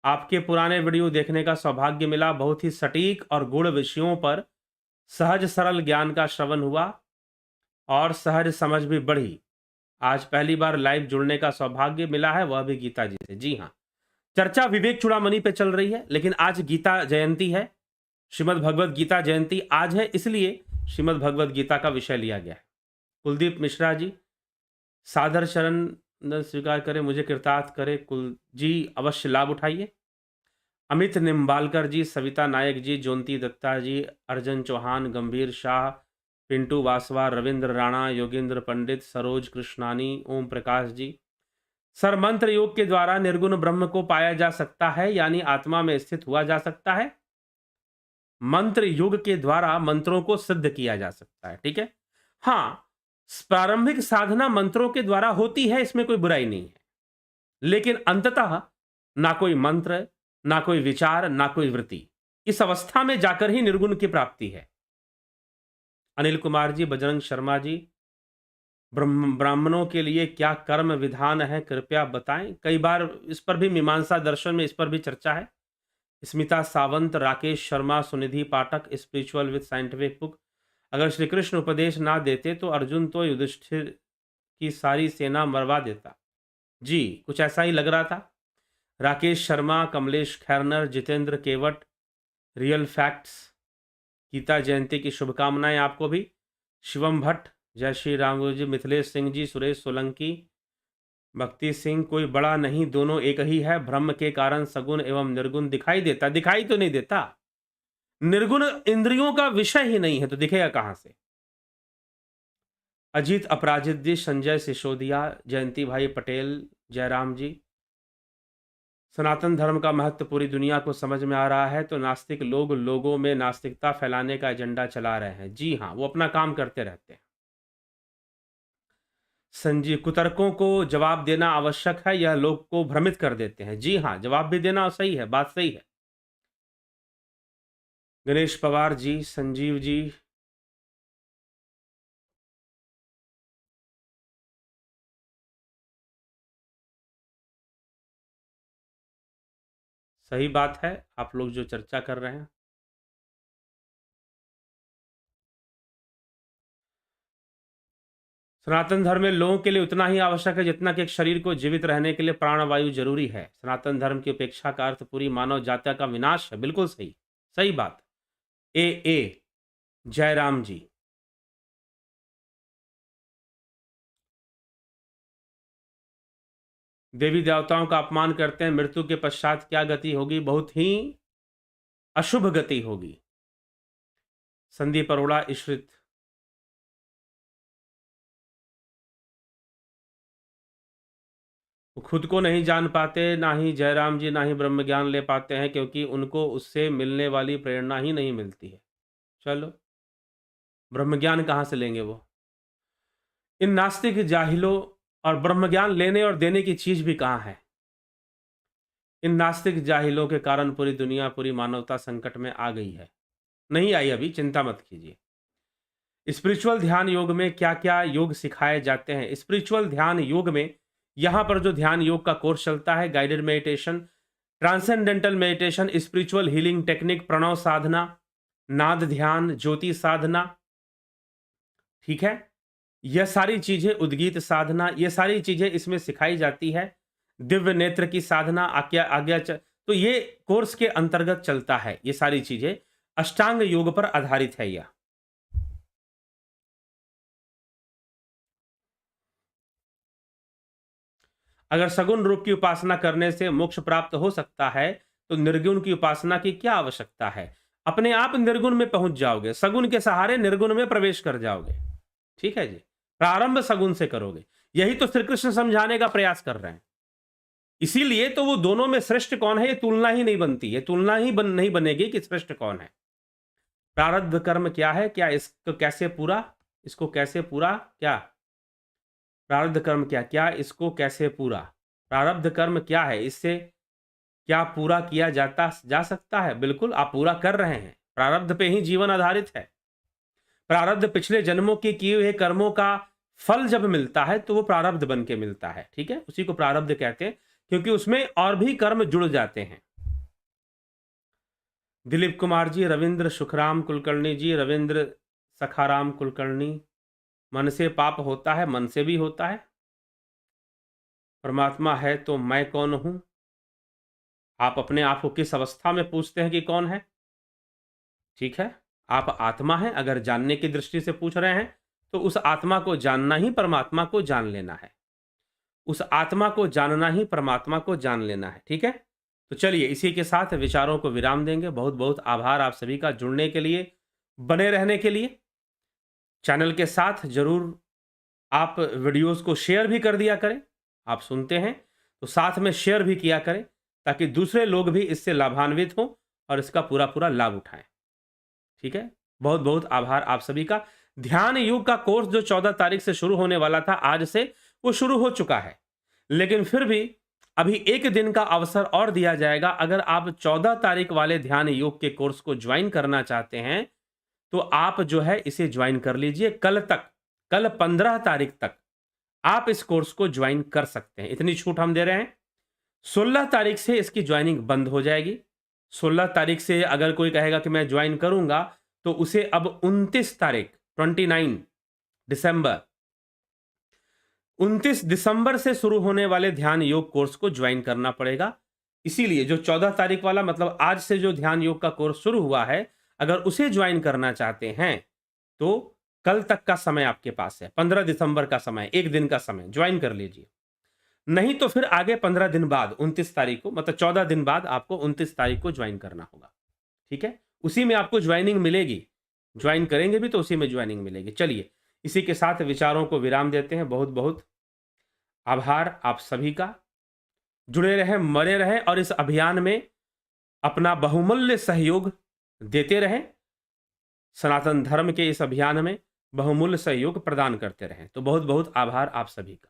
आपके पुराने वीडियो देखने का सौभाग्य मिला, बहुत ही सटीक और गूढ़ विषयों पर सहज सरल ज्ञान का श्रवण हुआ और सहज समझ भी बढ़ी। आज पहली बार लाइव जुड़ने का सौभाग्य मिला है, वह भी गीता जी से। जी हाँ, चर्चा विवेक चूड़ामणि पे चल रही है, लेकिन आज गीता जयंती है, श्रीमद् भगवद गीता जयंती आज है, इसलिए श्रीमद् भगवद गीता का विषय लिया गया है। कुलदीप मिश्रा जी, सादर शरण स्वीकार करें, मुझे कृतार्थ करे कुल जी, अवश्य लाभ उठाइए। अमित निम्बालकर जी, सविता नायक जी, जोंती दत्ता जी, अर्जन चौहान, गंभीर शाह, पिंटू वासवा, रविंद्र राणा, योगेंद्र पंडित, सरोज कृष्णानी, ओम प्रकाश जी। सर, मंत्र योग के द्वारा निर्गुण ब्रह्म को पाया जा सकता है, यानी आत्मा में स्थित हुआ जा सकता है। मंत्र युग के द्वारा मंत्रों को सिद्ध किया जा सकता है, ठीक है। हाँ, प्रारंभिक साधना मंत्रों के द्वारा होती है, इसमें कोई बुराई नहीं है, लेकिन अंततः ना कोई मंत्र, ना कोई विचार, ना कोई वृत्ति, इस अवस्था में जाकर ही निर्गुण की प्राप्ति है। अनिल कुमार जी, बजरंग शर्मा जी, ब्राह्मणों के लिए क्या कर्म विधान है, कृपया बताएं। कई बार इस पर भी मीमांसा दर्शन में इस पर भी चर्चा है। स्मिता सावंत, राकेश शर्मा, सुनिधि पाठक, स्पिरिचुअल विद साइंटिफिक बुक, अगर श्री कृष्ण उपदेश ना देते तो अर्जुन तो युधिष्ठिर की सारी सेना मरवा देता। जी, कुछ ऐसा ही लग रहा था। राकेश शर्मा, कमलेश खैरनर, जितेंद्र केवट, रियल फैक्ट्स, गीता जयंती की शुभकामनाएं आपको भी। शिवम भट्ट, जय श्री राम गुरु जी, मिथिलेश सिंह जी, सुरेश सोलंकी, भक्ति सिंह, कोई बड़ा नहीं, दोनों एक ही है, ब्रह्म के कारण सगुण एवं निर्गुण दिखाई देता। दिखाई तो नहीं देता, निर्गुण इंद्रियों का विषय ही नहीं है तो दिखेगा कहां से। अजीत अपराजित जी, संजय सिसोदिया, जयंती भाई पटेल, जयराम जी, सनातन धर्म का महत्व पूरी दुनिया को समझ में आ रहा है, तो नास्तिक लोग लोगों में नास्तिकता फैलाने का एजेंडा चला रहे हैं। जी हाँ, वो अपना काम करते रहते हैं। संजीव, कुतर्कों को जवाब देना आवश्यक है, यह लोग को भ्रमित कर देते हैं। जी हाँ, जवाब भी देना सही है, बात सही है। गणेश पवार जी, संजीव जी, सही बात है आप लोग जो चर्चा कर रहे हैं। सनातन धर्म में लोगों के लिए उतना ही आवश्यक है जितना कि एक शरीर को जीवित रहने के लिए प्राणवायु जरूरी है। सनातन धर्म की उपेक्षा का अर्थ पूरी मानव जाति का विनाश है। बिल्कुल सही, सही बात। ए जयराम जी, देवी देवताओं का अपमान करते हैं, मृत्यु के पश्चात क्या गति होगी? बहुत ही अशुभ गति होगी। संदीप अरोड़ा, ईश्वरित। वो खुद को नहीं जान पाते, ना ही जयराम जी, ना ही ब्रह्म ज्ञान ले पाते हैं, क्योंकि उनको उससे मिलने वाली प्रेरणा ही नहीं मिलती है। चलो, ब्रह्म ज्ञान कहाँ से लेंगे वो? इन नास्तिक जाहिलों, और ब्रह्म ज्ञान लेने और देने की चीज भी कहाँ है? इन नास्तिक जाहिलों के कारण पूरी दुनिया, पूरी मानवता संकट में आ गई है। नहीं आई अभी, चिंता मत कीजिए। स्पिरिचुअल ध्यान योग में क्या क्या योग सिखाए जाते हैं? स्पिरिचुअल ध्यान योग में यहाँ पर जो ध्यान योग का कोर्स चलता है, guided meditation, transcendental meditation, spiritual healing technique, प्रणव साधना, नाद ध्यान, ज्योति साधना, ठीक है, यह सारी चीजें, उद्गीत साधना, ये सारी चीजें इसमें सिखाई जाती है। दिव्य नेत्र की साधना, आज्ञा तो ये कोर्स के अंतर्गत चलता है। ये सारी चीजें अष्टांग योग पर आधारित है। यह अगर सगुण रूप की उपासना करने से मोक्ष प्राप्त हो सकता है, तो निर्गुण की उपासना की क्या आवश्यकता है? अपने आप निर्गुण में पहुंच जाओगे, सगुण के सहारे निर्गुण में प्रवेश कर जाओगे। ठीक है जी, प्रारंभ सगुण से करोगे। यही तो श्री कृष्ण समझाने का प्रयास कर रहे हैं। इसीलिए तो वो दोनों में श्रेष्ठ कौन है, ये तुलना ही नहीं बनती है, तुलना ही नहीं बनेगी कि श्रेष्ठ कौन है। प्रारब्ध कर्म क्या है, क्या इसको कैसे पूरा, इसको कैसे पूरा, क्या प्रारब्ध कर्म क्या इसको कैसे पूरा, प्रारब्ध कर्म क्या है, इससे क्या पूरा किया जा सकता है? बिल्कुल, आप पूरा कर रहे हैं। प्रारब्ध पे ही जीवन आधारित है। प्रारब्ध पिछले जन्मों के किए हुए कर्मों का फल जब मिलता है तो वो प्रारब्ध बन के मिलता है। ठीक है, उसी को प्रारब्ध कहते हैं, क्योंकि उसमें और भी कर्म जुड़ जाते हैं। दिलीप कुमार जी, रविंद्र सुखराम कुलकर्णी जी, रविंद्र सखाराम कुलकर्णी, मन से पाप होता है, मन से भी होता है। परमात्मा है तो मैं कौन हूं? आप अपने आप को किस अवस्था में पूछते हैं कि कौन है? ठीक है, आप आत्मा हैं। अगर जानने की दृष्टि से पूछ रहे हैं तो उस आत्मा को जानना ही परमात्मा को जान लेना है। उस आत्मा को जानना ही परमात्मा को जान लेना है। ठीक है, तो चलिए इसी के साथ विचारों को विराम देंगे। बहुत बहुत आभार आप सभी का जुड़ने के लिए, बने रहने के लिए। चैनल के साथ जरूर आप वीडियोस को शेयर भी कर दिया करें। आप सुनते हैं तो साथ में शेयर भी किया करें, ताकि दूसरे लोग भी इससे लाभान्वित हों और इसका पूरा पूरा लाभ उठाएं। ठीक है, बहुत बहुत आभार आप सभी का। ध्यान योग का कोर्स जो 14 तारीख से शुरू होने वाला था, आज से वो शुरू हो चुका है, लेकिन फिर भी अभी एक दिन का अवसर और दिया जाएगा। अगर आप 14 तारीख वाले ध्यान योग के कोर्स को ज्वाइन करना चाहते हैं तो आप जो है इसे ज्वाइन कर लीजिए। कल तक, कल 15 तारीख तक आप इस कोर्स को ज्वाइन कर सकते हैं। इतनी छूट हम दे रहे हैं। 16 तारीख से इसकी ज्वाइनिंग बंद हो जाएगी। 16 तारीख से अगर कोई कहेगा कि मैं ज्वाइन करूंगा, तो उसे अब 29 तारीख 29 दिसंबर 29 दिसंबर से शुरू होने वाले ध्यान योग कोर्स को ज्वाइन करना पड़ेगा। इसीलिए जो 14 तारीख वाला, मतलब आज से जो ध्यान योग का कोर्स शुरू हुआ है, अगर उसे ज्वाइन करना चाहते हैं तो कल तक का समय आपके पास है। 15 दिसंबर का समय, एक दिन का समय, ज्वाइन कर लीजिए। नहीं तो फिर आगे 15 दिन बाद 29 तारीख को, मतलब 14 दिन बाद आपको 29 तारीख को ज्वाइन करना होगा। ठीक है, उसी में आपको ज्वाइनिंग मिलेगी। ज्वाइन करेंगे भी तो उसी में ज्वाइनिंग मिलेगी। चलिए इसी के साथ विचारों को विराम देते हैं। बहुत बहुत आभार आप सभी का। जुड़े रहें, मरे रहें और इस अभियान में अपना बहुमूल्य सहयोग देते रहें। सनातन धर्म के इस अभियान में बहुमूल्य सहयोग प्रदान करते रहें। तो बहुत बहुत आभार आप सभी का।